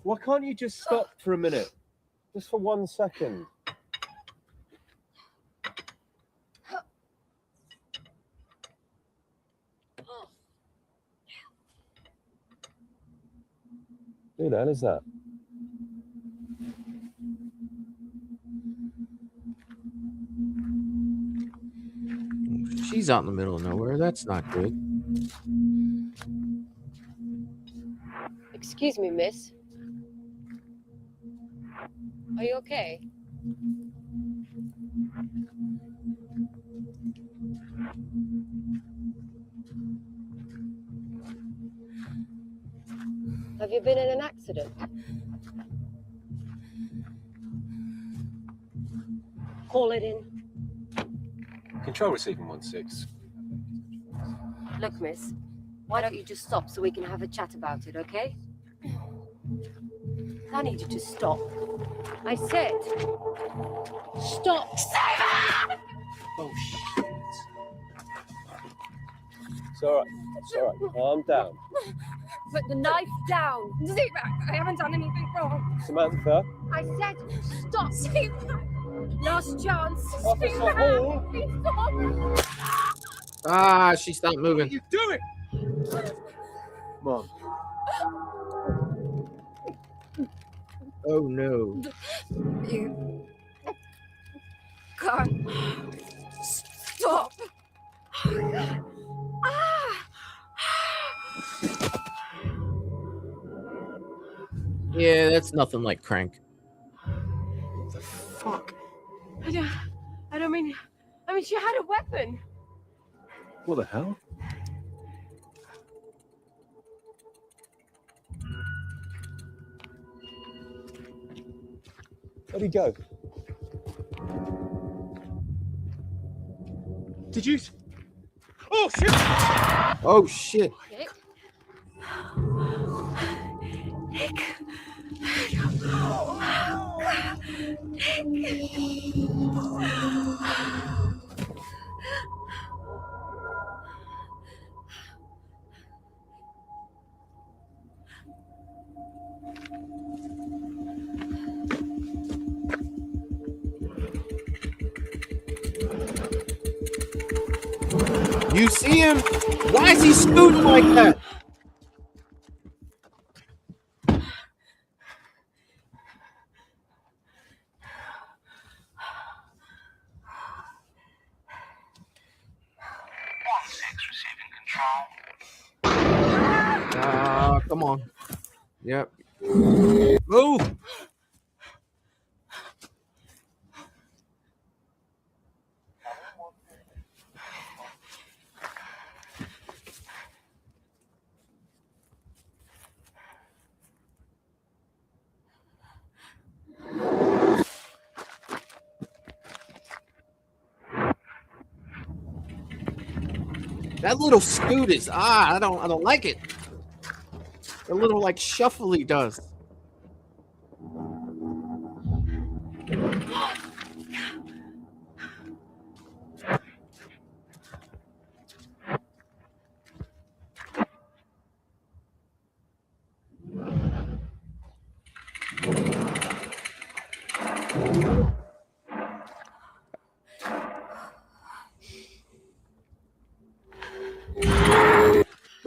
Why can't you just stop for a minute? Just for 1 second. Who the hell is that? She's out in the middle of nowhere. That's not good. Excuse me, miss. Are you okay? Have you been in an accident? Call it in. Control receiving 1-6. Look, miss, why don't you just stop so we can have a chat about it, okay? I need you to stop. I said, stop. Oh, shit. It's all right. It's all right. Calm down. Put the knife down. I haven't done anything wrong. Samantha. I said, stop. Last chance. Officer Hall. Stop. Ah, she stopped moving. What are you doing? Mom. Oh no. You can't stop. Yeah, that's nothing like Crank. What the fuck? I don't mean, she had a weapon. What the hell? Where'd he go? Did you? Oh shit! Oh shit! Nick. Nick. You see him? Why is he scooting like that? Come on. Yep. Move. That little scoot is I don't like it. A little like shuffle he does.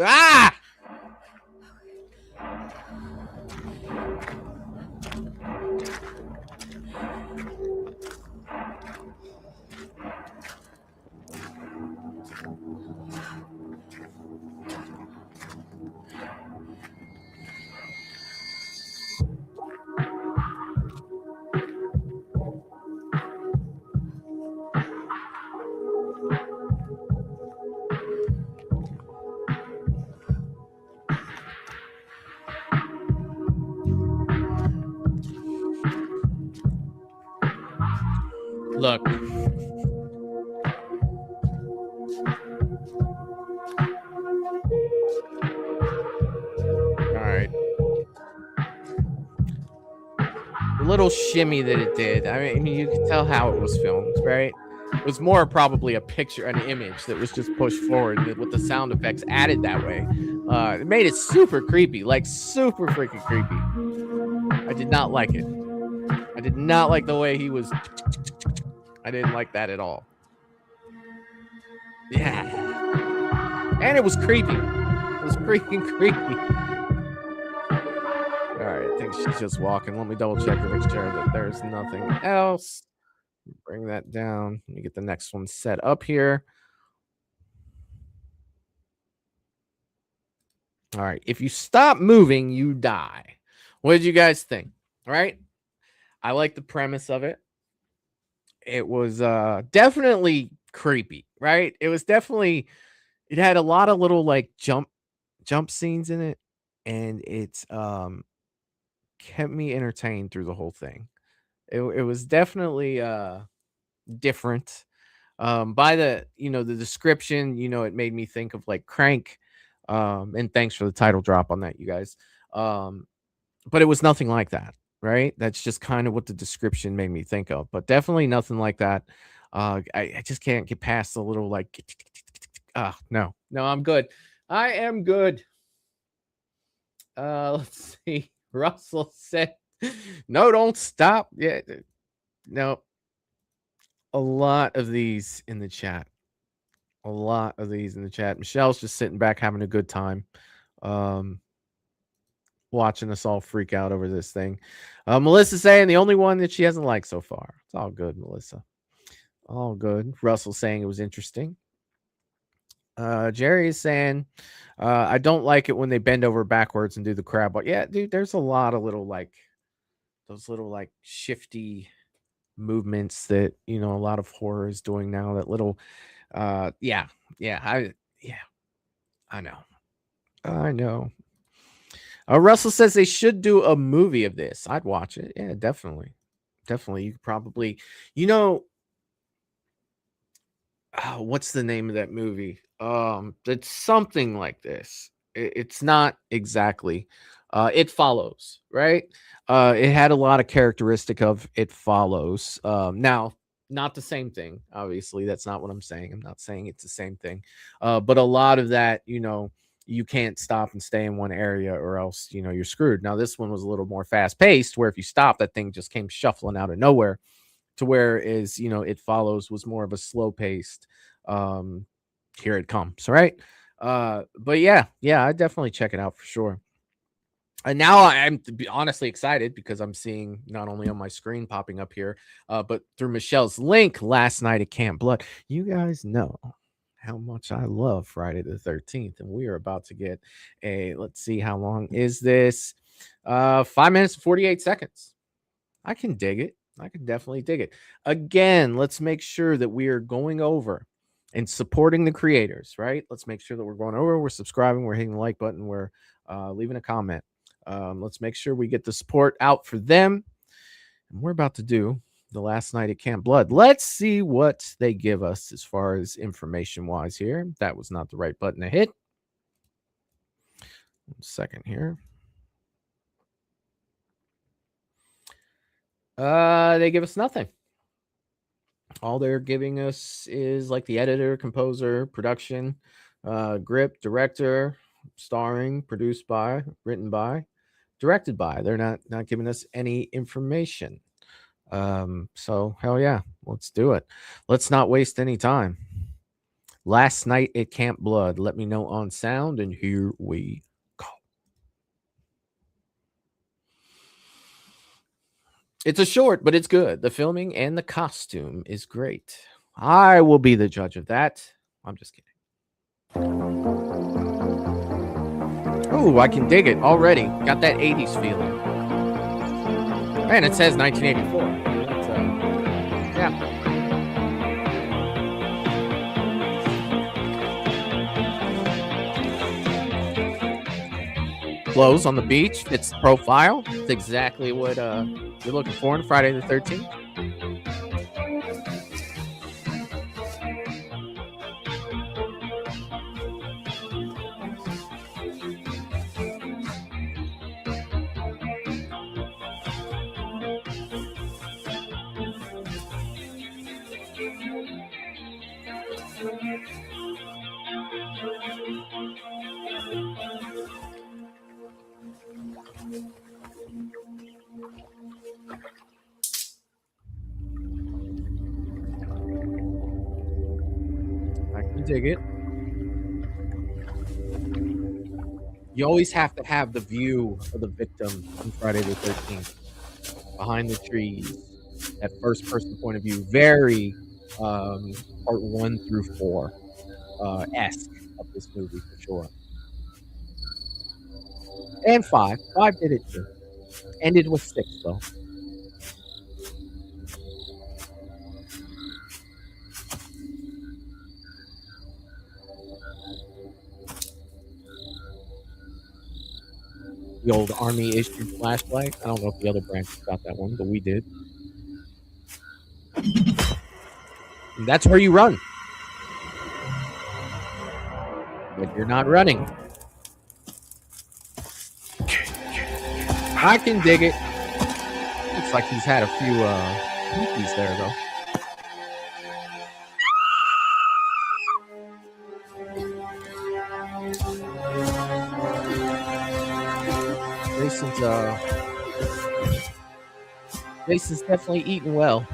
Ah! Look. All right. The little shimmy that it did. I mean, you could tell how it was filmed, right? It was more probably a picture, an image that was just pushed forward with the sound effects added that way. It made it super creepy, like super freaking creepy. I did not like it. I did not like the way he was. I didn't like that at all. Yeah. And it was creepy. It was freaking creepy. All right, I think she's just walking. Let me double check to make sure that there's nothing else. Bring that down. Let me get the next one set up here. All right. If you stop moving, you die. What did you guys think? All right. I like the premise of it. It was definitely creepy, right? It was definitely, it had a lot of little like jump scenes in it, and it's kept me entertained through the whole thing. It was definitely different. By the the description, it made me think of like Crank. And thanks for the title drop on that, you guys. But it was nothing like that, right? That's just kind of what the description made me think of, but definitely nothing like that. I just can't get past the little like no, I'm good. I am good. Let's see. Russell said, no, don't stop. Yeah, no. A lot of these in the chat. A lot of these in the chat. Michelle's just sitting back having a good time. Watching us all freak out over this thing. Melissa saying the only one that she hasn't liked so far. It's all good, Melissa. All good. Russell saying it was interesting. Jerry is saying, I don't like it when they bend over backwards and do the crab walk. Yeah, dude, there's a lot of little like those little like shifty movements that a lot of horror is doing now. That little I know. Russell says they should do a movie of this. I'd watch it. Yeah, definitely. You could probably, what's the name of that movie? It's something like this. It's not exactly. It Follows, right? It had a lot of characteristic of It Follows. Now, not the same thing. Obviously, that's not what I'm saying. I'm not saying it's the same thing. But a lot of that, you can't stop and stay in one area or else, you're screwed. Now, this one was a little more fast paced, where if you stop, that thing just came shuffling out of nowhere. To where is, It Follows was more of a slow paced. Here it comes, right? But yeah, I definitely check it out for sure. And now I'm honestly excited because I'm seeing not only on my screen popping up here, but through Michelle's link last night at Camp Blood. You guys know how much I love Friday the 13th, and we are about to get let's see, how long is this? 5 minutes and 48 seconds. I can dig it. I can definitely dig it. Again, let's make sure that we are going over and supporting the creators, right? Let's make sure that we're going over, we're subscribing, we're hitting the like button, we're leaving a comment. Let's make sure we get the support out for them. And we're about to do the last night at Camp Blood. Let's see what they give us as far as information wise here. That was not the right button to hit. 1 second here. They give us nothing. All they're giving us is like the editor, composer, production, grip, director, starring, produced by, written by, directed by. They're not giving us any information. So hell yeah, let's do it. Let's not waste any time. Last night at Camp Blood. Let me know on sound, and here we go. It's a short, but it's good. The filming and the costume is great. I will be the judge of that. I'm just kidding. Oh, I can dig it already. Got that 80s feeling. Man, it says 1984. Yeah. Clothes on the beach. It's the profile. It's exactly what you're looking for on Friday the 13th. I can dig it. You always have to have the view of the victim on Friday the 13th. Behind the trees. That first person point of view. Very part 1 through 4 esque of this movie for sure. And 5. 5 did it too. Ended with 6 though. The old Army issued flashlight. I don't know if the other branches got that one, but we did. And that's where you run. But you're not running. I can dig it. Looks like he's had a few pinkies there, though. Jason's definitely eating well.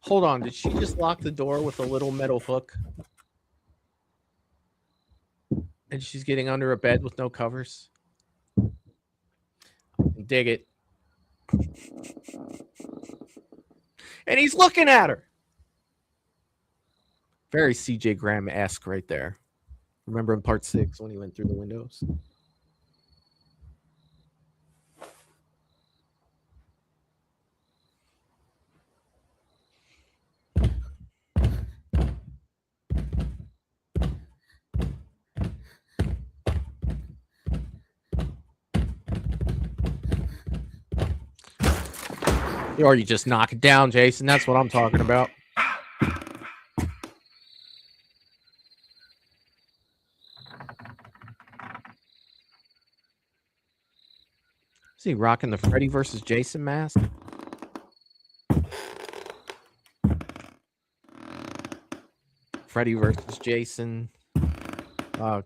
Hold on, did she just lock the door with a little metal hook? And she's getting under a bed with no covers? Dig it. And he's looking at her. Very CJ Graham-esque right there. Remember in part 6 when he went through the windows? Or you just knock it down, Jason. That's what I'm talking about. Is he rocking the Freddy versus Jason mask? Freddy versus Jason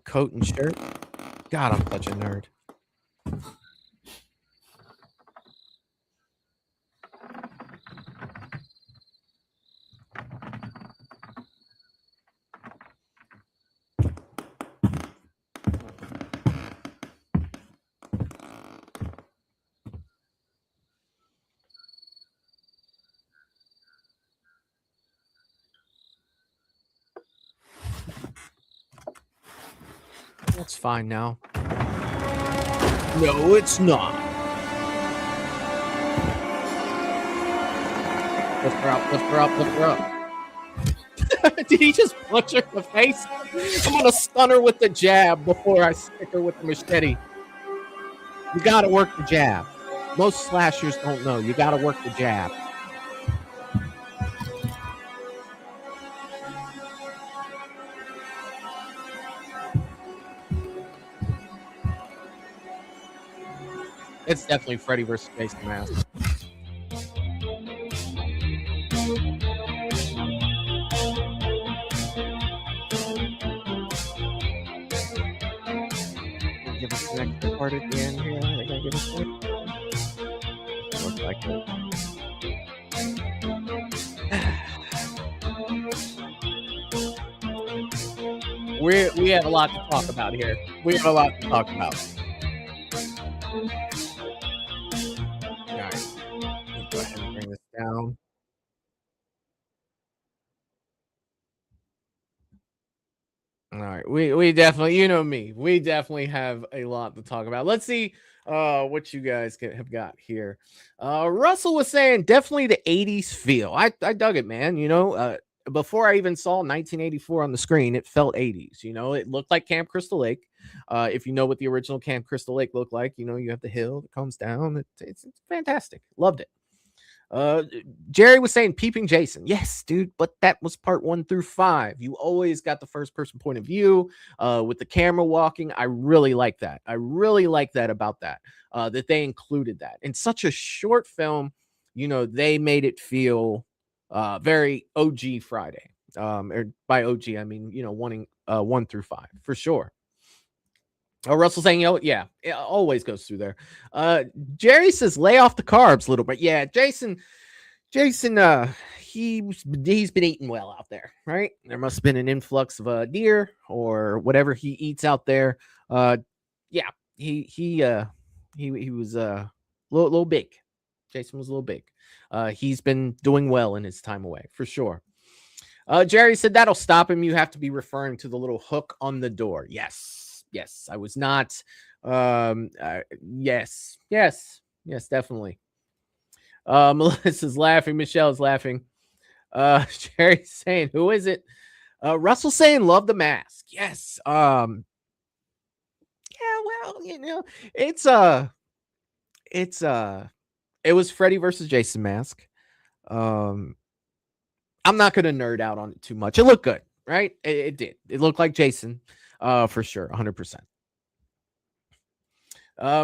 coat and shirt. God, I'm such a nerd. That's fine now. No, it's not. Lift her up, lift her up, lift her up. Did he just punch her in the face? I'm gonna stun her with the jab before I stick her with the machete. You gotta work the jab. Most slashers don't know. You gotta work the jab. It's definitely Freddy versus Jason mask. Give us an extra part at the end here. They're gonna give us it. Looks like it. We have a lot to talk about here. We have a lot to talk about. All right. Go ahead and bring this down. All right, we definitely, you know me, we definitely have a lot to talk about. Let's see what you guys have got here. Russell was saying definitely the 80s feel. I dug it, man. You know, before I even saw 1984 on the screen, it felt 80s. You know, it looked like Camp Crystal Lake. If you know what the original Camp Crystal Lake looked like, you know, you have the hill that comes down. It's fantastic. Loved it. Jerry was saying Peeping Jason. Yes, dude, but that was part 1 through 5. You always got the first person point of view with the camera walking. I really like that. I really like that about that, that they included that in such a short film. You know, they made it feel very OG Friday. Or by OG, I mean, you know, 1 through 5 for sure. Oh, Russell saying, oh, yeah, it always goes through there. Jerry says, lay off the carbs a little bit. Yeah, Jason, he's been eating well out there, right? There must have been an influx of deer or whatever he eats out there. Yeah, he was a little big. Jason was a little big. He's been doing well in his time away for sure. Jerry said that'll stop him. You have to be referring to the little hook on the door. Yes, I was not. Yes, definitely. Melissa's laughing. Michelle's laughing. Jerry's saying, who is it? Russell saying, love the mask. Yes. Yeah, well, you know, it was Freddy versus Jason mask. I'm not going to nerd out on it too much. It looked good, right? It did. It looked like Jason. For sure, 100%.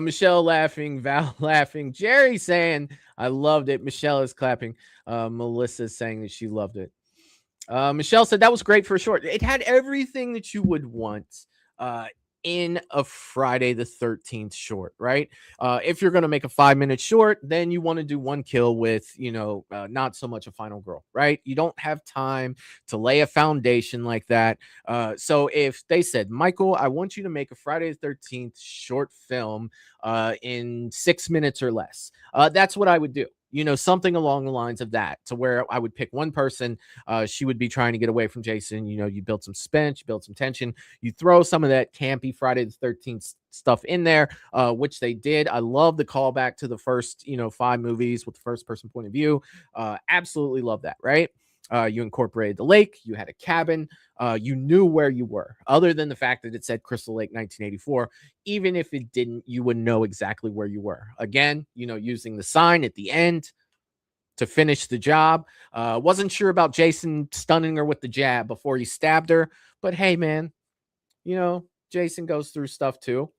Michelle laughing, Val laughing, Jerry saying, I loved it. Michelle is clapping. Melissa is saying that she loved it. Michelle said that was great for a short. It had everything that you would want in a Friday the 13th short, right? If you're going to make a 5-minute short, then you want to do one kill with, you know, not so much a final girl, right? You don't have time to lay a foundation like that. So if they said, Michael, I want you to make a Friday the 13th short film in 6 minutes or less, that's what I would do. You know, something along the lines of that, to where I would pick one person. She would be trying to get away from Jason. You know, you build some suspense, you build some tension, you throw some of that campy Friday the 13th stuff in there, which they did. I love the callback to the first, 5 movies with the first person point of view. Absolutely love that, right? You incorporated the lake, you had a cabin, you knew where you were, other than the fact that it said Crystal Lake 1984. Even if it didn't, you would know exactly where you were. Again, using the sign at the end. to finish the job. Wasn't sure about Jason stunning her with the jab before he stabbed her, but hey, man, you know, Jason goes through stuff too.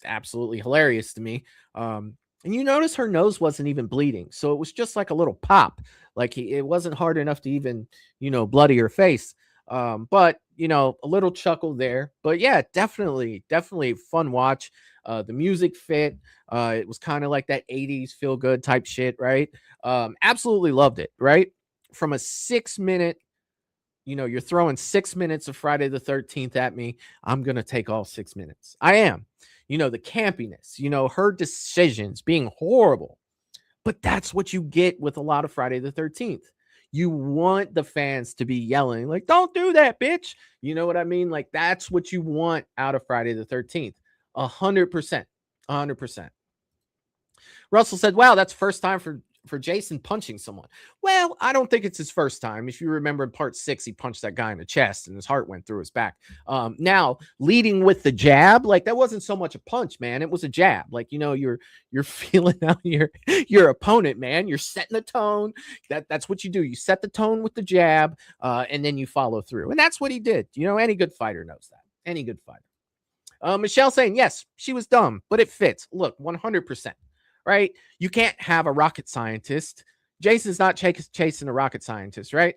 Absolutely hilarious to me. And you notice her nose wasn't even bleeding, so it was just like a little pop. Like it wasn't hard enough to even, you know, bloody her face. But you know, a little chuckle there. But yeah, definitely fun watch. The music fit. It was kind of like that 80s feel good type shit, right? Absolutely loved it, right? From a 6-minute, you know, you're throwing 6 minutes of Friday the 13th at me. I'm going to take all 6 minutes. I am. You know, the campiness, you know, her decisions being horrible. But that's what you get with a lot of Friday the 13th. You want the fans to be yelling, like, don't do that, bitch. You know what I mean? Like, that's what you want out of Friday the 13th. 100%. 100%. Russell said, wow, that's first time for Jason punching someone. Well, I don't think it's his first time. If you remember in part 6, he punched that guy in the chest and his heart went through his back. Now leading with the jab, like that wasn't so much a punch, man. It was a jab. Like, you know, you're feeling out your opponent, man. You're setting the tone. That's what you do. You set the tone with the jab, and then you follow through. And that's what he did. You know, any good fighter knows that. Any good fighter. Michelle saying, yes, she was dumb, but it fits. Look, 100%. Right? You can't have a rocket scientist. Jason's not chasing a rocket scientist, right?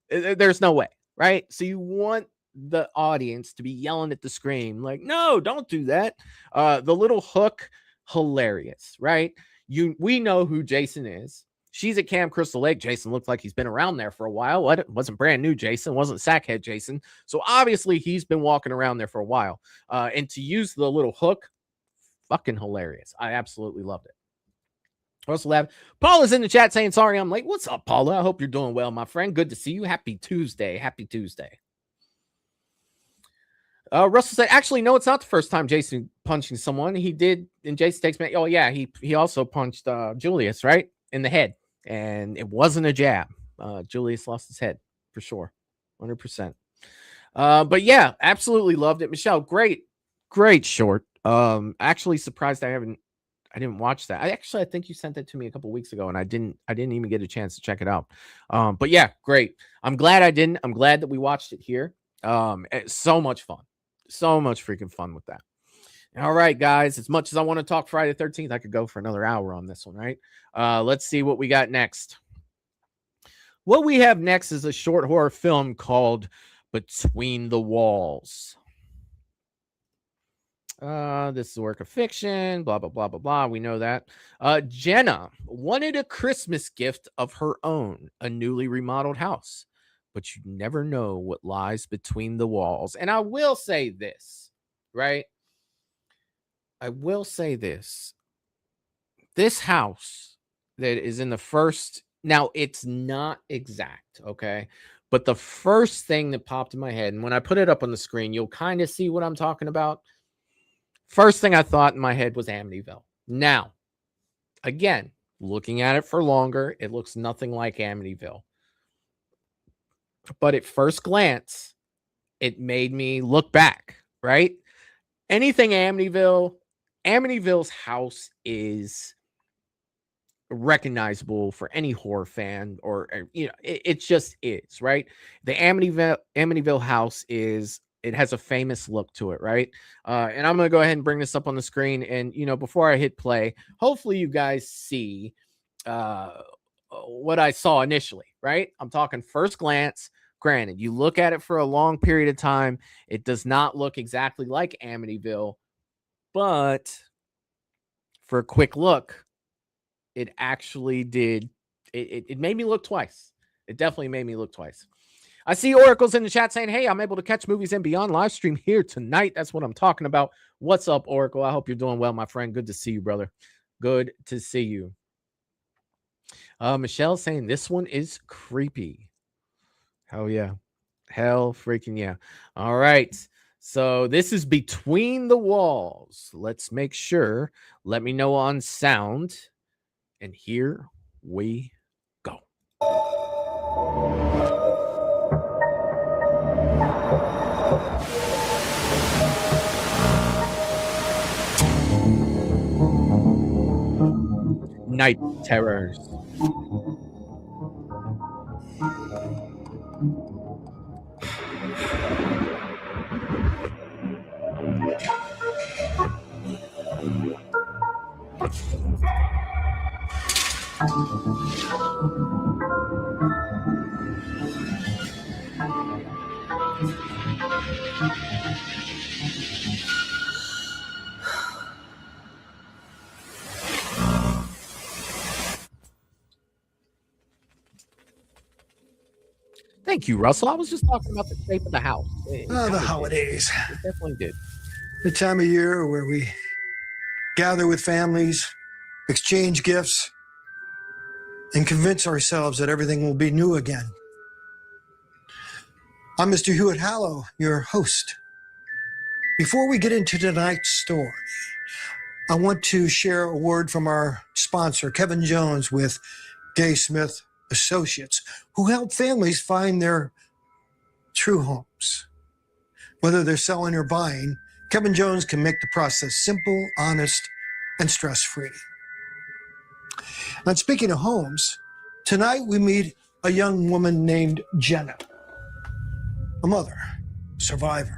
There's no way, right? So you want the audience to be yelling at the screen like, no, don't do that. The little hook, hilarious, right? We know who Jason is. She's at Camp Crystal Lake. Jason looks like he's been around there for a while. It wasn't brand new Jason. It wasn't Sackhead Jason. So obviously he's been walking around there for a while. And to use the little hook, fucking hilarious. I absolutely loved it. Also have Paula's in the chat saying sorry I'm late. What's up, Paula? I hope you're doing well, my friend. Good to see you. Happy Tuesday. Happy Tuesday. Russell said, actually, no, it's not the first time Jason punching someone. He did in Jason Takes Me. Oh, yeah, he also punched Julius, right? In the head. And it wasn't a jab. Julius lost his head for sure. 100%. But yeah, absolutely loved it. Michelle, great short. Actually surprised I didn't watch that. I think you sent that to me a couple weeks ago and I didn't even get a chance to check it out. But yeah, great. I'm glad I didn't. I'm glad that we watched it here. It's so much fun. So much freaking fun with that. All right, guys, as much as I want to talk Friday the 13th, I could go for another hour on this one, right? Let's see what we got next. What we have next is a short horror film called Between the Walls. This is a work of fiction, blah, blah, blah, blah, blah. We know that. Jenna wanted a Christmas gift of her own, a newly remodeled house, but you never know what lies between the walls. And I will say this, right? I will say this. This house that is in the first, now it's not exact, okay? But the first thing that popped in my head, and when I put it up on the screen, you'll kind of see what I'm talking about. First thing I thought in my head was Amityville. Now, again, looking at it for longer, it looks nothing like Amityville. But at first glance, it made me look back, right? Anything Amityville's house is recognizable for any horror fan, or you know, it just is, right? The Amityville house it has a famous look to it, right? And I'm gonna go ahead and bring this up on the screen, and you know, before I hit play, hopefully you guys see what I saw initially, right? I'm talking first glance. Granted, you look at it for a long period of time, it does not look exactly like Amityville, but for a quick look, it actually did. It made me look twice. It definitely made me look twice. I see Oracle's in the chat saying, hey, I'm able to catch Movies and Beyond live stream here tonight. That's what I'm talking about. What's up, Oracle? I hope you're doing well, my friend. Good to see you, brother. Good to see you. Michelle's saying this one is creepy. Hell yeah. Hell freaking yeah. All right. So this is Between the Walls. Let's make sure. Let me know on sound. And here we go. Night terrors. Thank you, Russell. I was just talking about the shape of the house. The holidays. It definitely did. The time of year where we gather with families, exchange gifts, and convince ourselves that everything will be new again. I'm Mr. Hewitt Hallow, your host. Before we get into tonight's story, I want to share a word from our sponsor, Kevin Jones with Gay Smith Associates, who help families find their true homes. Whether they're selling or buying, Kevin Jones can make the process simple, honest, and stress-free. And speaking of homes, tonight we meet a young woman named Jenna, a mother, survivor,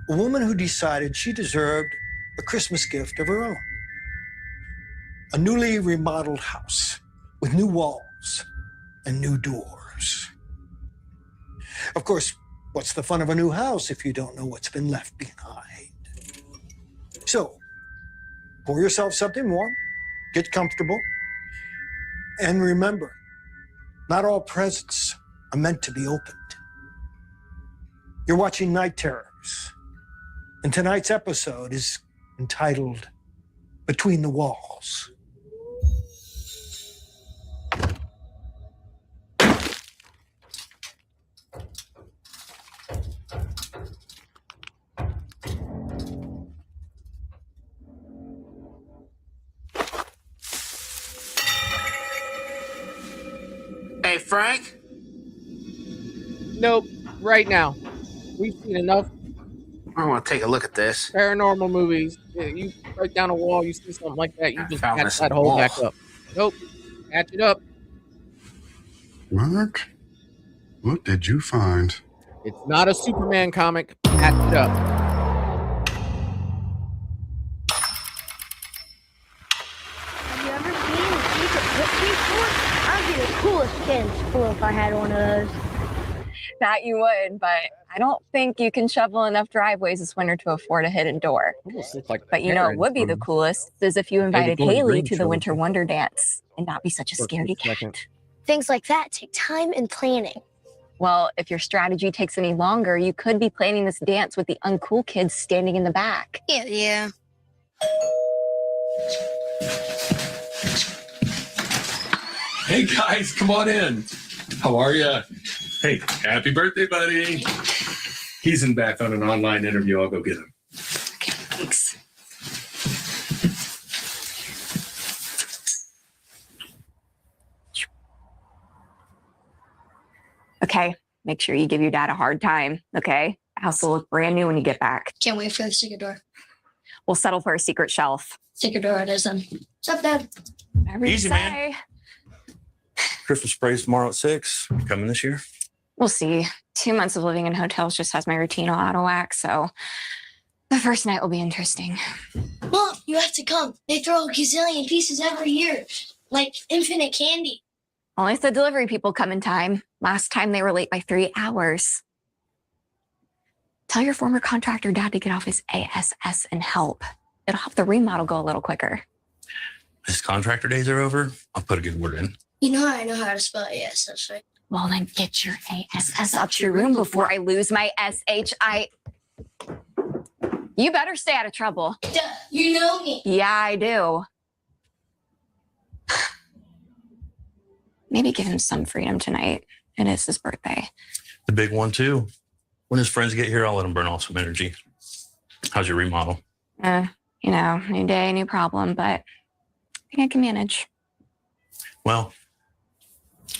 a woman who decided she deserved a Christmas gift of her own. A newly remodeled house with new walls and new doors. Of course, what's the fun of a new house if you don't know what's been left behind? So, pour yourself something warm, get comfortable, and remember, not all presents are meant to be opened. You're watching Night Terrors, and tonight's episode is entitled Between the Walls. Hey, Frank? Nope. Right now. We've seen enough I want to take a look at this. paranormal movies. You break down a wall, you see something like that, you just found patch this that hole wall. back up. Nope. Patch it up. Mark, what did you find? It's not a Superman comic. Patch it up. Have you ever seen a secret footprint before? I'd be the coolest kid in school if I had one of those. That you would, but I don't think you can shovel enough driveways this winter to afford a hidden door. Almost looks like But you know, it would be the coolest is if you invited Gordon Haley Green to the show. Winter Wonder Dance and not be such a scaredy cat. Things like that take time and planning. Well, if your strategy takes any longer, you could be planning this dance with the uncool kids standing in the back. Yeah. Hey guys, come on in. How are ya? Hey, happy birthday, buddy. He's in back on an online interview. I'll go get him. Thanks. Okay, make sure you give your dad a hard time, okay? The house will look brand new when you get back. Can't wait for the secret door. We'll settle for a secret shelf. Secret door it is then. What's up, Dad? Whatever you Easy, say. man. Christmas party's tomorrow at 6. You coming this year? We'll see. 2 months of living in hotels just has my routine all out of whack, so the first night will be interesting. Mom, you have to come. They throw a gazillion pieces every year. Like infinite candy. Only if the delivery people come in time. Last time they were late by 3 hours. Tell your former contractor dad to get off his ASS and help. It'll help the remodel go a little quicker. His contractor days are over. I'll put a good word in. You know I know how to spell ASS, right? Well, then get your ASS up to your room before I lose my SHI. You better stay out of trouble. Duh, you know me. Yeah, I do. Maybe give him some freedom tonight. It is his birthday. The big one, too. When his friends get here, I'll let him burn off some energy. How's your remodel? You know, new day, new problem, but I think I can manage. Well,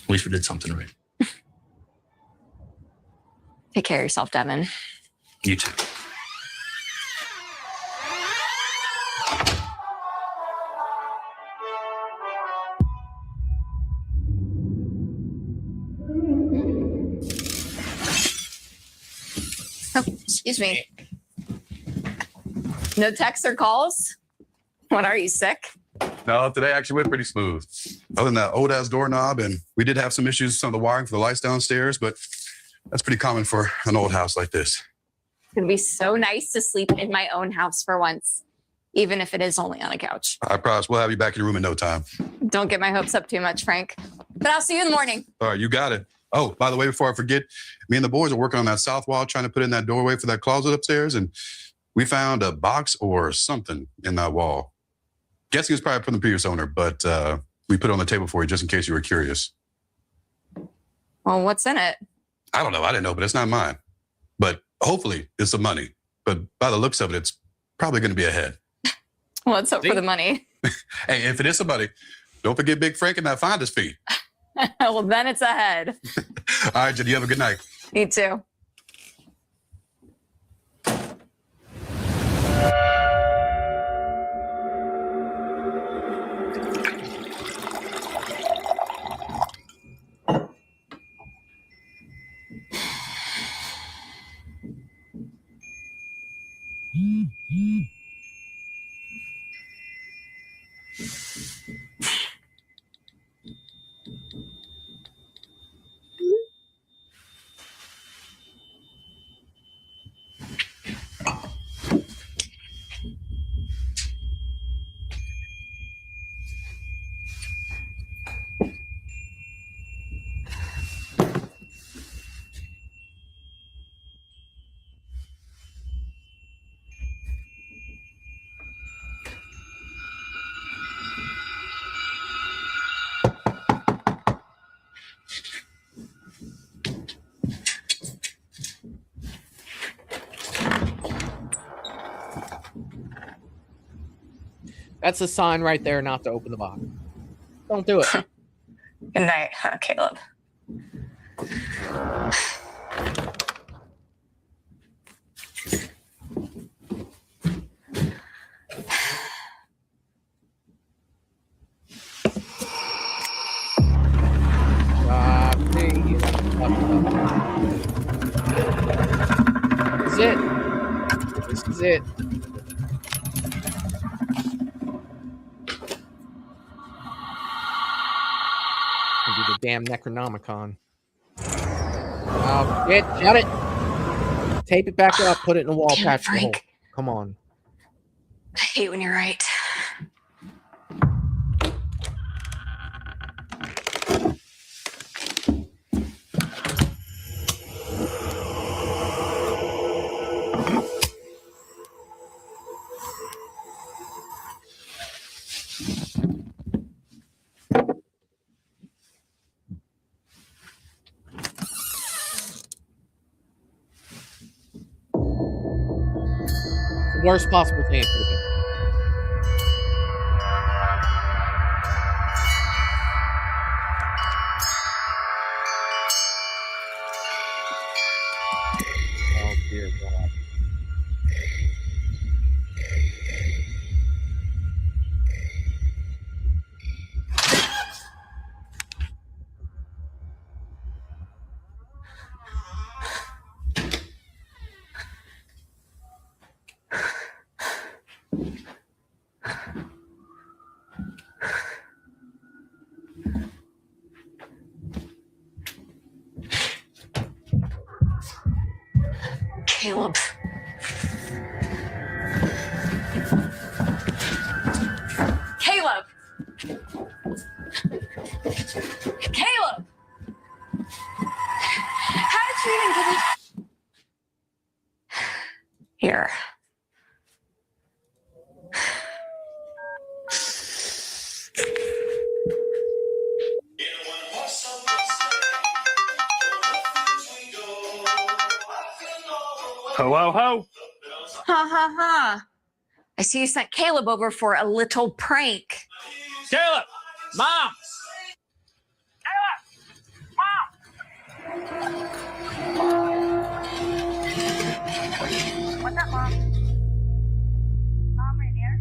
at least we did something right. Take care of yourself, Devin. You too. Excuse me. No texts or calls? What, are you sick? No, today actually went pretty smooth. Other than that old-ass doorknob, and we did have some issues with some of the wiring for the lights downstairs, but that's pretty common for an old house like this. It's going to be so nice to sleep in my own house for once, even if it is only on a couch. I promise we'll have you back in your room in no time. Don't get my hopes up too much, Frank. But I'll see you in the morning. All right, you got it. Oh, by the way, before I forget, me and the boys are working on that south wall, trying to put in that doorway for that closet upstairs, and we found a box or something in that wall. Guessing it's probably from the previous owner, but we put it on the table for you just in case you were curious. Well, what's in it? I don't know. I didn't know, but it's not mine. But hopefully it's some money. But by the looks of it, it's probably going to be a head. Let's hope for the money. Hey, if it is some money, don't forget Big Frank and that finder's fee. Well, then it's a head. All right, Jen, you have a good night. Me too. That's a sign right there not to open the box. Don't do it. Good night, Caleb. This is it. This is it. Be the damn Necronomicon. Oh, shut it. Tape it back up. Put it in the wall. Damn, Patch the hole. Frank. Come on. I hate when you're right. Worst possible thing it could have been. Oh dear God. Caleb. Caleb! Caleb! How did you even get it? Here. Ho, ho, ho. Ha ha ha. I see you sent Caleb over for a little prank. Caleb! Mom! What's up, Mom? Mom, right here?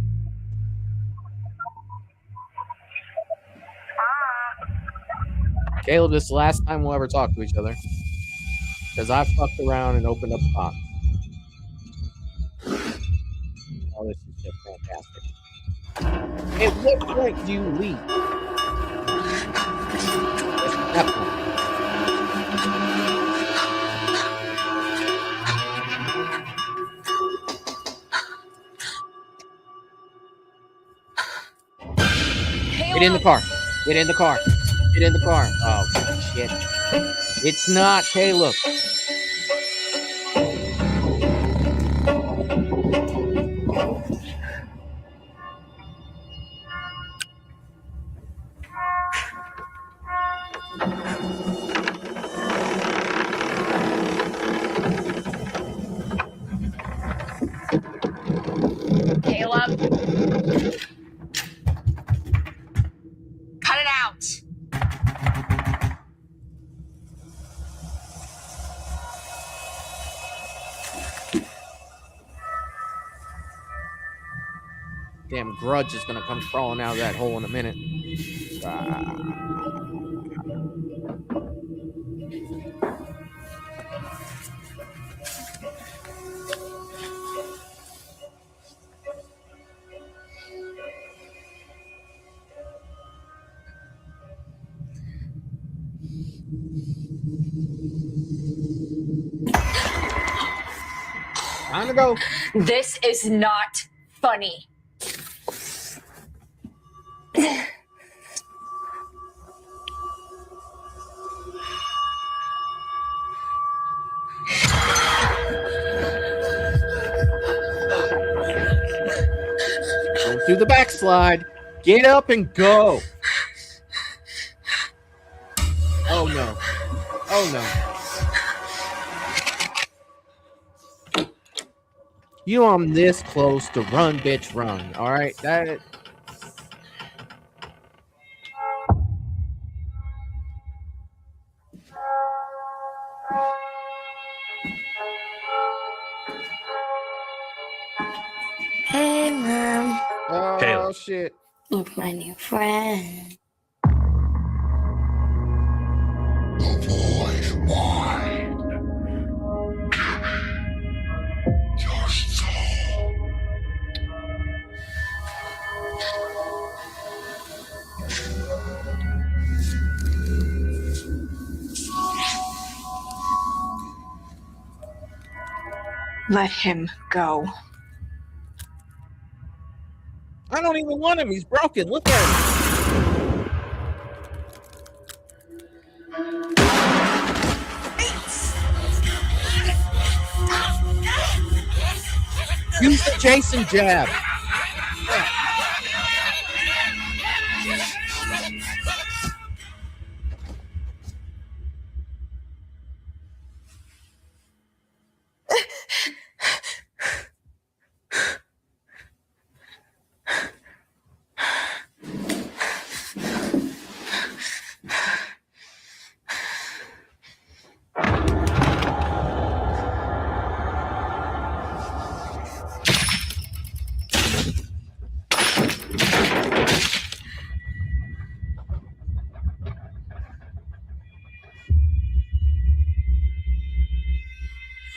Caleb, this is the last time we'll ever talk to each other. Because I fucked around and opened up the box. Oh, this is just fantastic. At what point do you leave? That point. Get in the car. Get in the car. Get in the car. Oh, shit. It's not Caleb. Caleb. Cut it out. Damn grudge is gonna come crawling out of that hole in a minute. Time to go. This is not funny. Don't do the backslide. Get up and go. Oh no. Oh no. You know I'm this close to run, bitch, run. All right, that. Hey, Mom. Oh Caleb. shit. Look, my new friend. Avoid wine. Your soul. Let him go. I don't even want him. He's broken. Look at him. Use the Jason jab.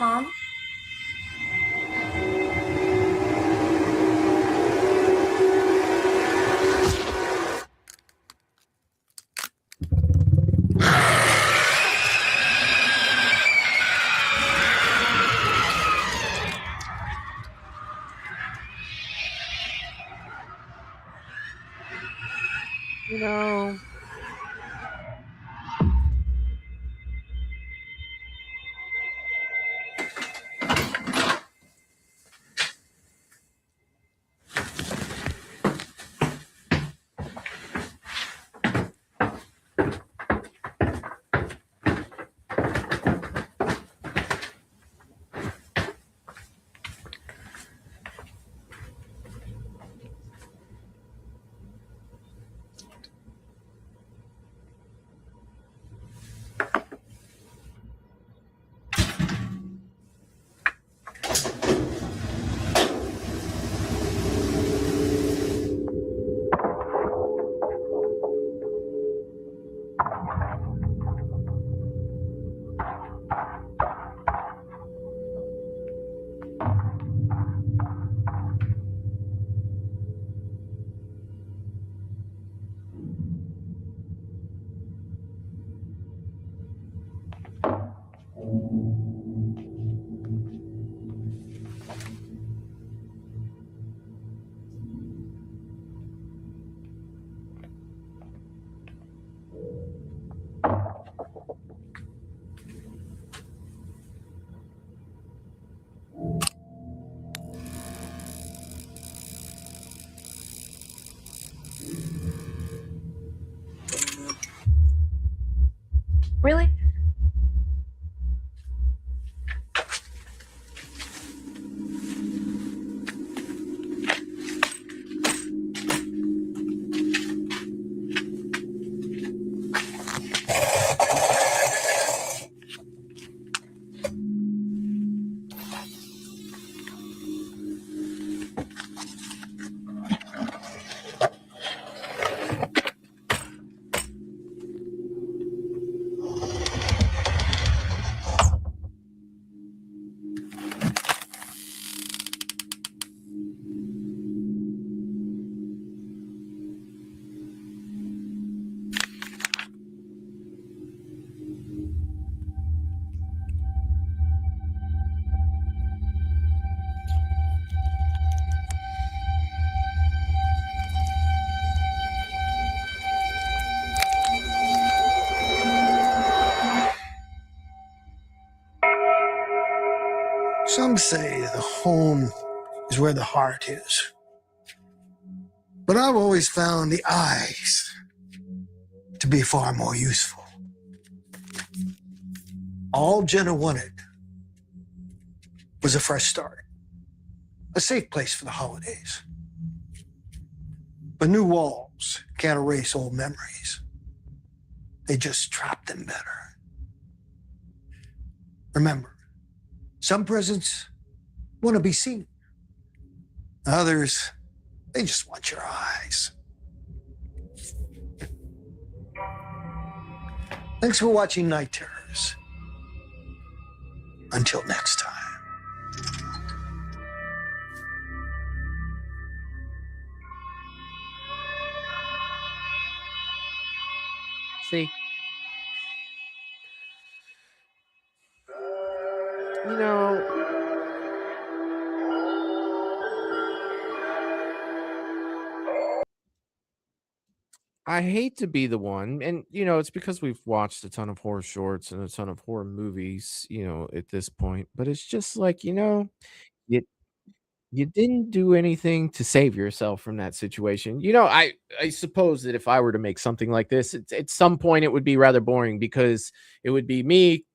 Mom? You know. Some say the home is where the heart is. But I've always found the eyes to be far more useful. All Jenna wanted was a fresh start, a safe place for the holidays. But new walls can't erase old memories. They just trap them better. Remember, some presents want to be seen. Others, they just want your eyes. Thanks for watching Night Terrors. Until next time. See? You know, I hate to be the one, and it's because we've watched a ton of horror shorts and a ton of horror movies, at this point. But it's just like, you you didn't do anything to save yourself from that situation. I suppose that if I were to make something like this, at some point it would be rather boring because it would be me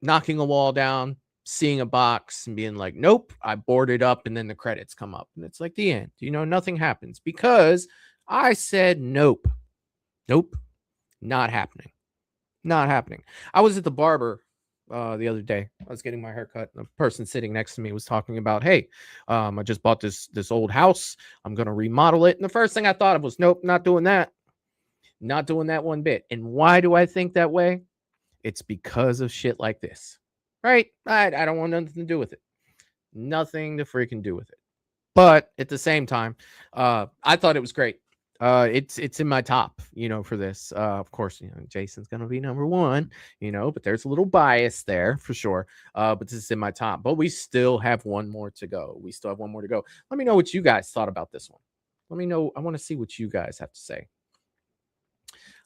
knocking a wall down, seeing a box and being like, nope, I boarded up, and then the credits come up and it's like the end. Nothing happens because I said nope. Nope. Not happening. Not happening. I was at the barber the other day. I was getting my hair cut, and the person sitting next to me was talking about, hey, I just bought this old house. I'm going to remodel it. And the first thing I thought of was, nope, not doing that. Not doing that one bit. And why do I think that way? It's because of shit like this, right? I don't want nothing to do with it. Nothing to freaking do with it. But at the same time, I thought it was great. It's in my top, for this. Of course, Jason's gonna be number one, but there's a little bias there for sure. But this is in my top. But we still have one more to go. Let me know what you guys thought about this one. Let me know. I want to see what you guys have to say.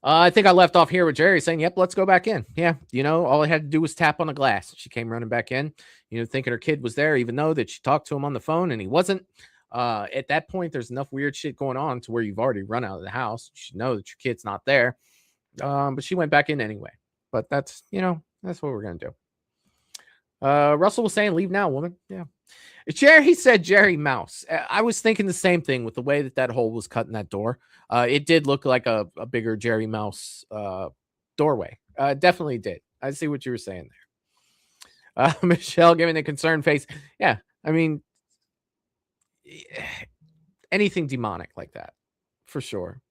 I think I left off here with Jerry saying, yep, let's go back in. Yeah, all I had to do was tap on the glass. She came running back in, thinking her kid was there, even though that she talked to him on the phone and he wasn't. At that point, there's enough weird shit going on to where you've already run out of the house. You should know that your kid's not there. But she went back in anyway. But that's what we're going to do. Russell was saying, leave now, woman. Yeah. Jerry said Jerry Mouse. I was thinking the same thing with the way that hole was cut in that door. It did look like a bigger Jerry Mouse doorway. Definitely did. I see what you were saying there. Michelle giving a concerned face. Yeah, I mean, anything demonic like that, for sure.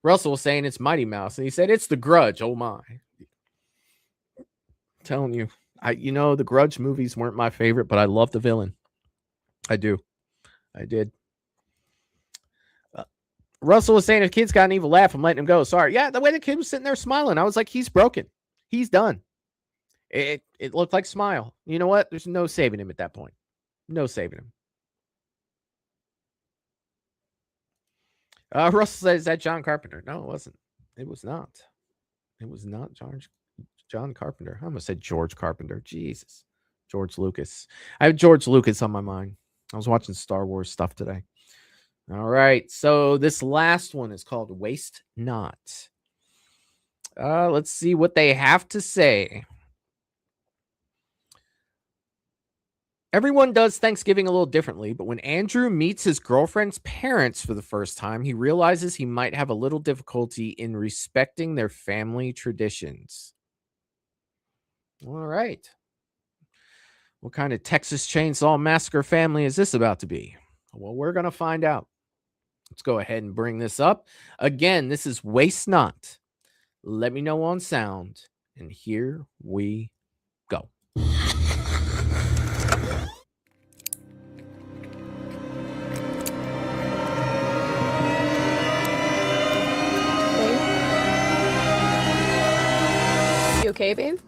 Russell was saying it's Mighty Mouse, and he said it's The Grudge. Oh my. I'm telling you. The Grudge movies weren't my favorite, but I love the villain. I do. I did. Russell was saying if kid's got an evil laugh, I'm letting him go. Sorry. Yeah, the way the kid was sitting there smiling, I was like, he's broken. He's done. It looked like smile. You know what? There's no saving him at that point. No saving him. Russell says, is that John Carpenter? No, it wasn't. It was not. It was not John Carpenter. I almost said George Carpenter. Jesus. George Lucas. I have George Lucas on my mind. I was watching Star Wars stuff today. All right. So this last one is called Waste Not. Let's see what they have to say. Everyone does Thanksgiving a little differently, but when Andrew meets his girlfriend's parents for the first time, he realizes he might have a little difficulty in respecting their family traditions. All right. What kind of Texas Chainsaw Massacre family is this about to be? Well, we're going to find out. Let's go ahead and bring this up. Again, this is Waste Not. Let me know on sound. And here we go. You okay, babe?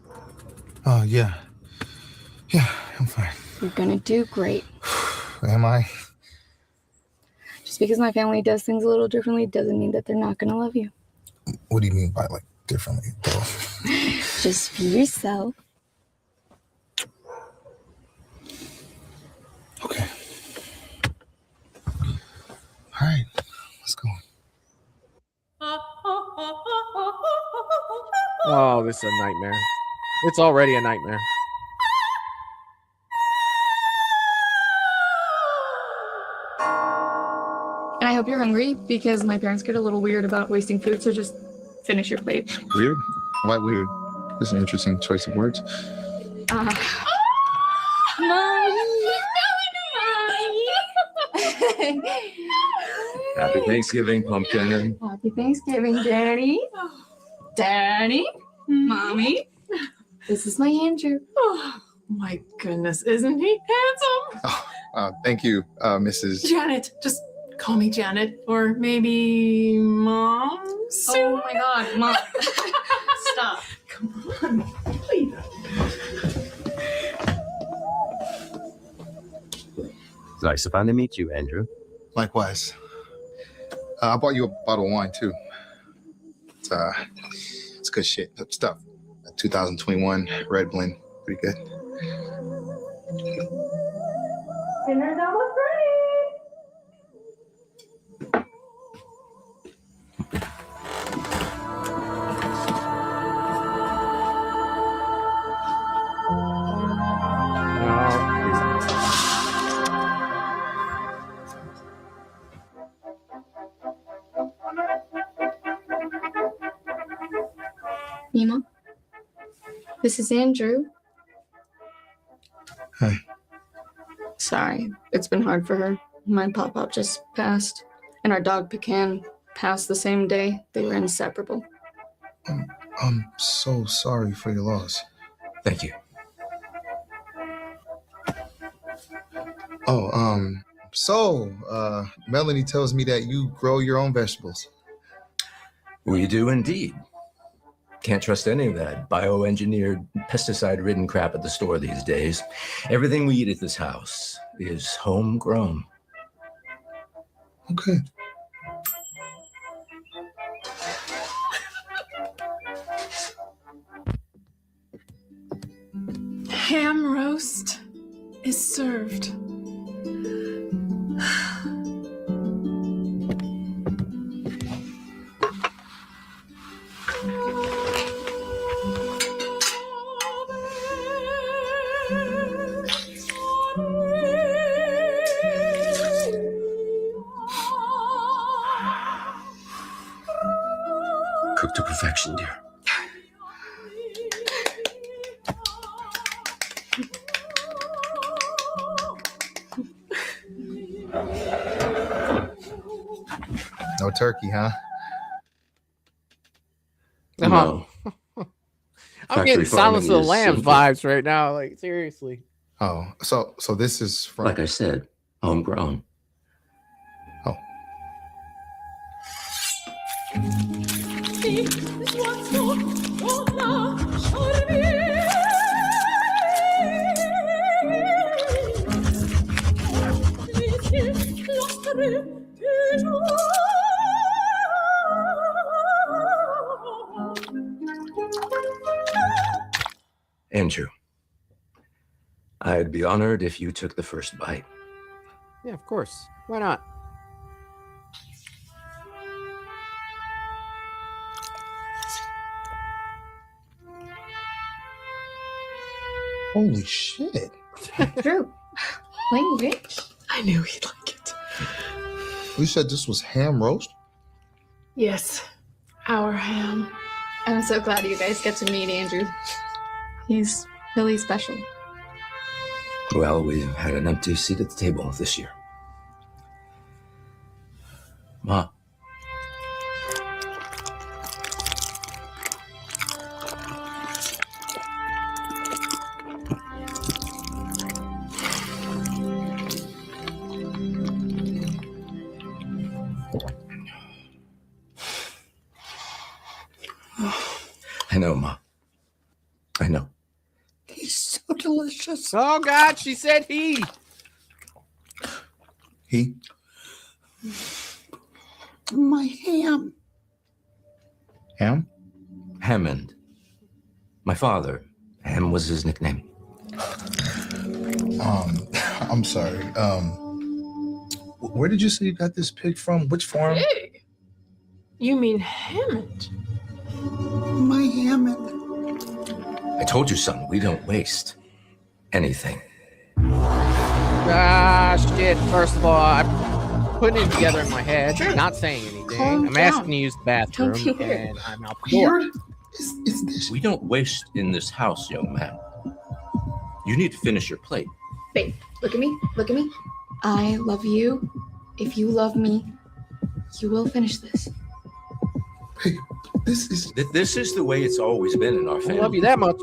Oh, yeah. Yeah, I'm fine. You're gonna do great. Am I? Just because my family does things a little differently doesn't mean that they're not gonna love you. What do you mean by, like, differently, though? Just be yourself. Oh, this is a nightmare. It's already a nightmare. And I hope you're hungry because my parents get a little weird about wasting food, so just finish your plate. Weird? Why weird? This is an interesting choice of words. Happy Thanksgiving, Pumpkin. Happy Thanksgiving, Daddy. Daddy, Mommy. This is my Andrew. Oh my goodness, isn't he handsome? Thank you, Mrs. Janet, just call me Janet, or maybe Mom. Oh my God, Mom. Stop. Come on, please. Nice to finally meet you, Andrew. Likewise. I bought you a bottle of wine too. It's good shit. Good stuff. 2021 red blend. Pretty good. Dinner's almost ready. Nima, this is Andrew. Hi. Sorry, it's been hard for her. My pop-up just passed, and our dog Pecan passed the same day. They were inseparable. I'm so sorry for your loss. Thank you. Melanie tells me that you grow your own vegetables. We do indeed. Can't trust any of that bioengineered, pesticide-ridden crap at the store these days. Everything we eat at this house is homegrown. Okay. Ham roast is served. Cooked to perfection, dear. No turkey, huh? No. I'm getting Factory Silence of the farming is Lambs simple. vibes right now. Like, seriously. Oh, so this is from. Like I said, homegrown. Oh. Andrew, I'd be honored if you took the first bite. Yeah, of course. Why not? Holy shit. Drew, language. I knew he'd like it. You said this was ham roast? Yes, our ham. I'm so glad you guys get to meet Andrew. He's really special. Well, we've had an empty seat at the table this year. Ma. I know, Ma. I know. He's so delicious. Oh, God, she said he. He? My ham. Ham? Hammond. My father. Ham was his nickname. I'm sorry. Where did you say you got this pig from? Which farm? Pig? You mean Hammond? My Hammond. I told you, son, we don't waste anything. Ah, shit. First of all, I'm putting it together in my head, not saying anything. Calm I'm asking down. to use the bathroom, Don't be weird. and I'm out the door. We don't waste in this house, young man. You need to finish your plate. Babe, look at me. Look at me. I love you. If you love me, you will finish this. This is the way it's always been in our I family. love you that much.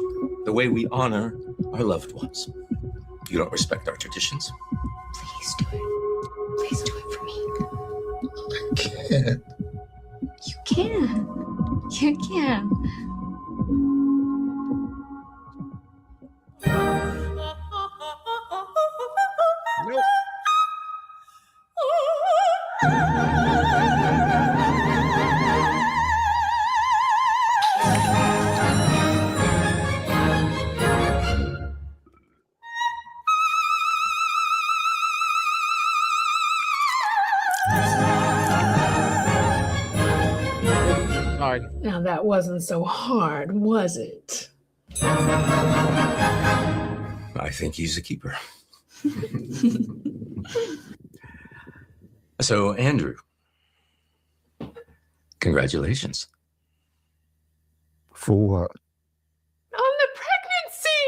The way we honor our loved ones. You don't respect our traditions. Please do it. Please do it for me. I can't. You can. You can. Nope. Sorry. Now that wasn't so hard, was it? I think he's a keeper. So, Andrew, congratulations. For what? On the pregnancy!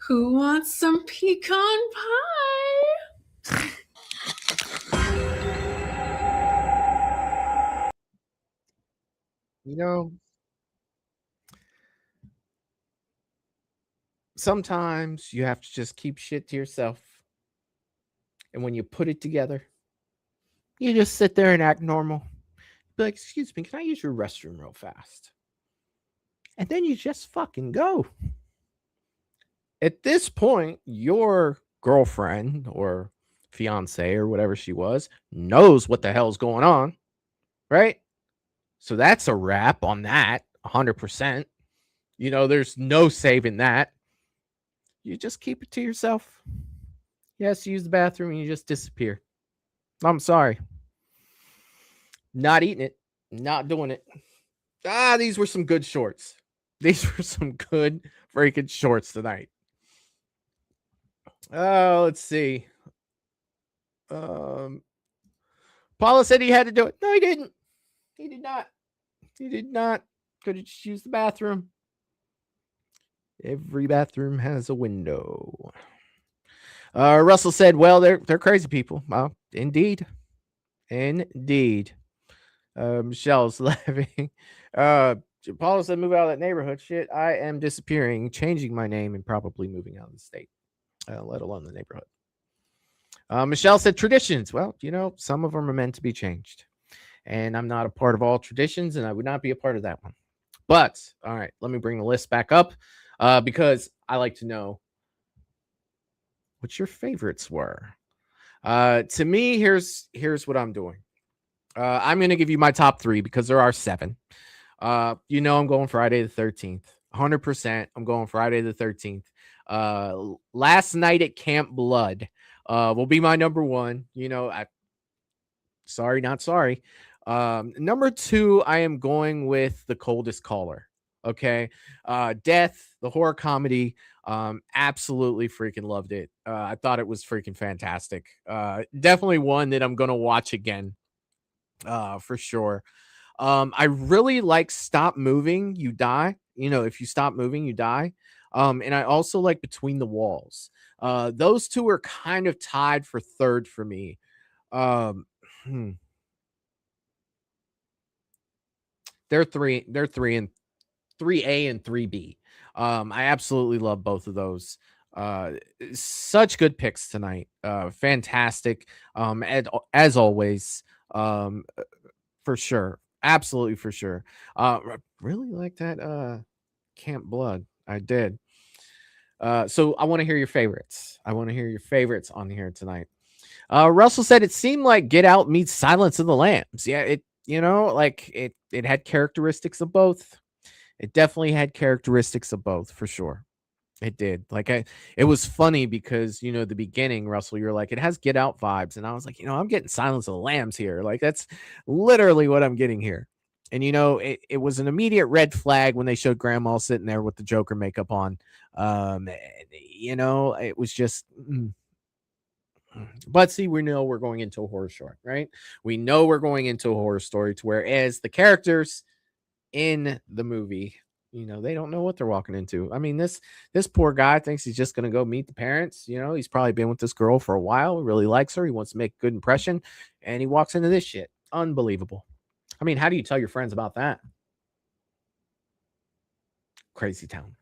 Who wants some pecan pie? You know, sometimes you have to just keep shit to yourself. And when you put it together, you just sit there and act normal. Be like, excuse me, can I use your restroom real fast? And then you just fucking go. At this point, your girlfriend or fiance or whatever she was knows what the hell's going on, right? So that's a wrap on that, 100%. You know, there's no saving that. You just keep it to yourself. Yes, you use the bathroom and you just disappear. I'm sorry. Not eating it. Not doing it. These were some good shorts. These were some good freaking shorts tonight. Let's see. Paula said he had to do it. No, he didn't. He did not. He did not. Could have just used the bathroom. Every bathroom has a window. Russell said, well, they're crazy people. Well, indeed. Indeed. Michelle's laughing. Paula said, move out of that neighborhood. Shit, I am disappearing, changing my name, and probably moving out of the state, let alone the neighborhood. Michelle said, traditions. Well, you know, some of them are meant to be changed. And I'm not a part of all traditions, and I would not be a part of that one. But, all right, let me bring the list back up because I like to know what your favorites were. To me, here's what I'm doing. I'm going to give you my top 3 because there are 7. You know, I'm going Friday the 13th. 100%. I'm going Friday the 13th. Last Night at Camp Blood will be my number 1. You know, sorry, not sorry. Number 2, I am going with The Coldest Caller. Okay. Death, the horror comedy. Absolutely freaking loved it. I thought it was freaking fantastic. Definitely one that I'm going to watch again. For sure. I really like Stop Moving, You Die. You know, if you stop moving, you die. And I also like Between the Walls. Those two are kind of tied for third for me. They're 3A and 3B. I absolutely love both of those. Such good picks tonight. Fantastic. As always. For sure. Absolutely for sure. Really like that Camp Blood. I did. So I want to hear your favorites. I want to hear your favorites on here tonight. Russell said it seemed like Get Out meets Silence of the Lambs. Yeah, it, you know, like it had characteristics of both. It definitely had characteristics of both, for sure. It did. Like it was funny because the beginning, Russell, you're like, it has Get Out vibes, and I was like, I'm getting Silence of the Lambs here. Like that's literally what I'm getting here. And it was an immediate red flag when they showed Grandma sitting there with the Joker makeup on. It was just. But see, we know we're going into a horror short, right? We know we're going into a horror story, to whereas the characters in the movie, they don't know what they're walking into. I mean, this poor guy thinks he's just going to go meet the parents. He's probably been with this girl for a while. He really likes her. He wants to make a good impression. And he walks into this shit. Unbelievable. I mean, how do you tell your friends about that? Crazy town.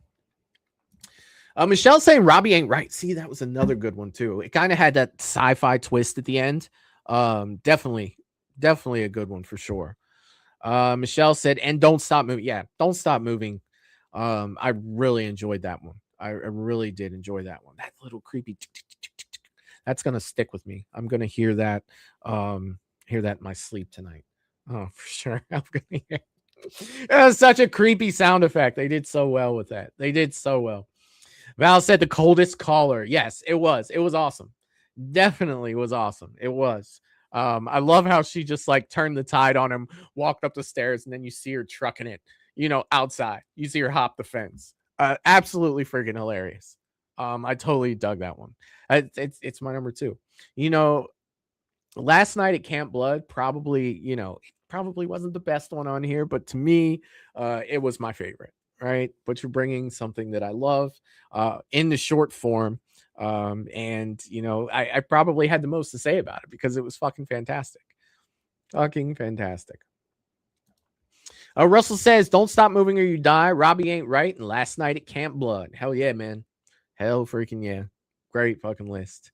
Michelle saying Robbie ain't right. See, that was another good one too. It kind of had that sci-fi twist at the end. Definitely a good one for sure. Michelle said, and don't stop moving. Yeah, don't stop moving. I really enjoyed that one. I really did enjoy that one. That little creepy, that's gonna stick with me. I'm gonna hear that in my sleep tonight. Oh, for sure. I'm gonna hear. That was such a creepy sound effect. They did so well with that. They did so well. Val said the coldest caller. Yes, it was. It was awesome. Definitely was awesome. It was. I love how she just like turned the tide on him, walked up the stairs, and then you see her trucking it, outside. You see her hop the fence. Absolutely freaking hilarious. I totally dug that one. It's my number 2. Last Night at Camp Blood probably wasn't the best one on here, but to me, it was my favorite. Right, but you're bringing something that I love in the short form, and I probably had the most to say about it because it was fucking fantastic. Russell says, "Don't stop moving or you die." Robbie ain't right, and Last Night at Camp Blood. Hell yeah, man. Hell freaking yeah. Great fucking list.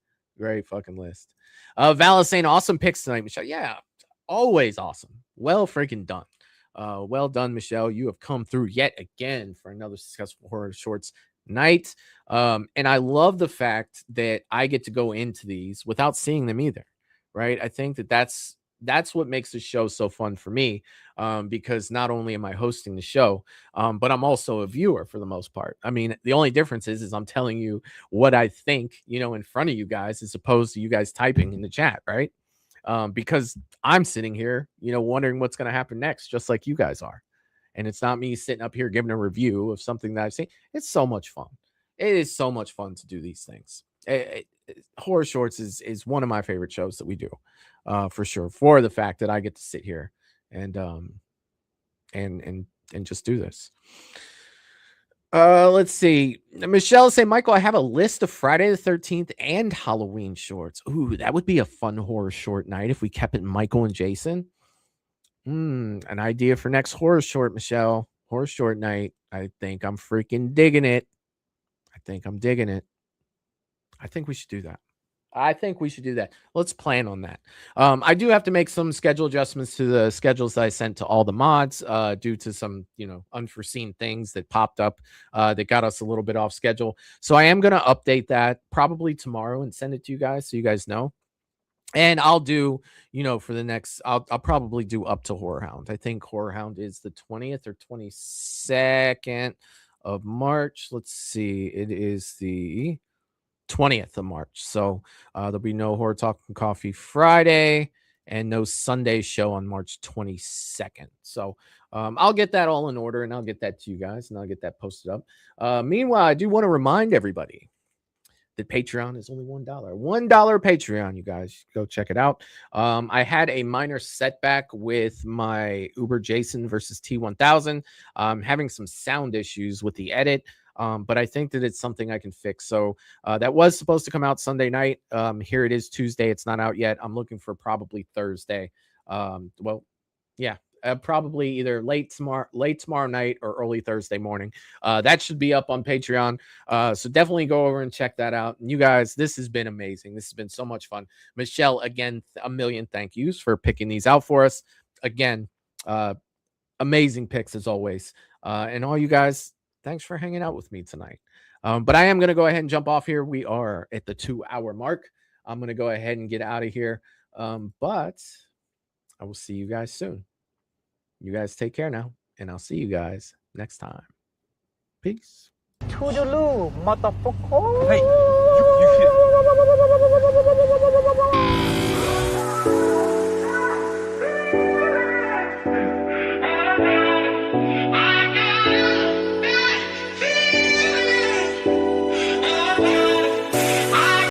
Val is saying, "Awesome picks tonight, Michelle." Yeah, always awesome. Well freaking done. Well done, Michelle. You have come through yet again for another successful horror shorts night. And I love the fact that I get to go into these without seeing them either. Right. I think that's what makes the show so fun for me. Because not only am I hosting the show, but I'm also a viewer for the most part. I mean, the only difference is I'm telling you what I think, in front of you guys, as opposed to you guys typing in the chat, right? Because I'm sitting here, wondering what's going to happen next, just like you guys are. And it's not me sitting up here giving a review of something that I've seen. It's so much fun. It is so much fun to do these things. Horror Shorts is one of my favorite shows that we do, for sure. For the fact that I get to sit here and just do this. Let's see. Michelle say, Michael, I have a list of Friday the 13th and Halloween shorts. Ooh, that would be a fun horror short night if we kept it Michael and Jason. An idea for next horror short, Michelle. Horror short night. I think I'm freaking digging it. I think I'm digging it. I think we should do that. Let's plan on that. I do have to make some schedule adjustments to the schedules that I sent to all the mods due to some, unforeseen things that popped up that got us a little bit off schedule. So I am going to update that probably tomorrow and send it to you guys so you guys know. And I'll do, for the next, I'll probably do up to Horror Hound. I think Horror Hound is the 20th or 22nd of March. Let's see. It is the 20th of March. So there'll be no Horror Talk and Coffee Friday and no Sunday show on March 22nd. So I'll get that all in order and I'll get that to you guys and I'll get that posted up. Meanwhile, I do want to remind everybody that Patreon is only $1. $1 Patreon, you guys. Go check it out. I had a minor setback with my Uber Jason versus T1000. Having some sound issues with the edit. But I think that it's something I can fix. So that was supposed to come out Sunday night. Here it is Tuesday. It's not out yet. I'm looking for probably Thursday. Probably either late tomorrow night or early Thursday morning. That should be up on Patreon. So definitely go over and check that out. And you guys, this has been amazing. This has been so much fun. Michelle, again, a million thank yous for picking these out for us. Again, amazing picks as always. And all you guys, thanks for hanging out with me tonight. But I am going to go ahead and jump off here. We are at the 2-hour mark. I'm going to go ahead and get out of here. But I will see you guys soon. You guys take care now, and I'll see you guys next time. Peace. Toodaloo, motherfucker. Hey, you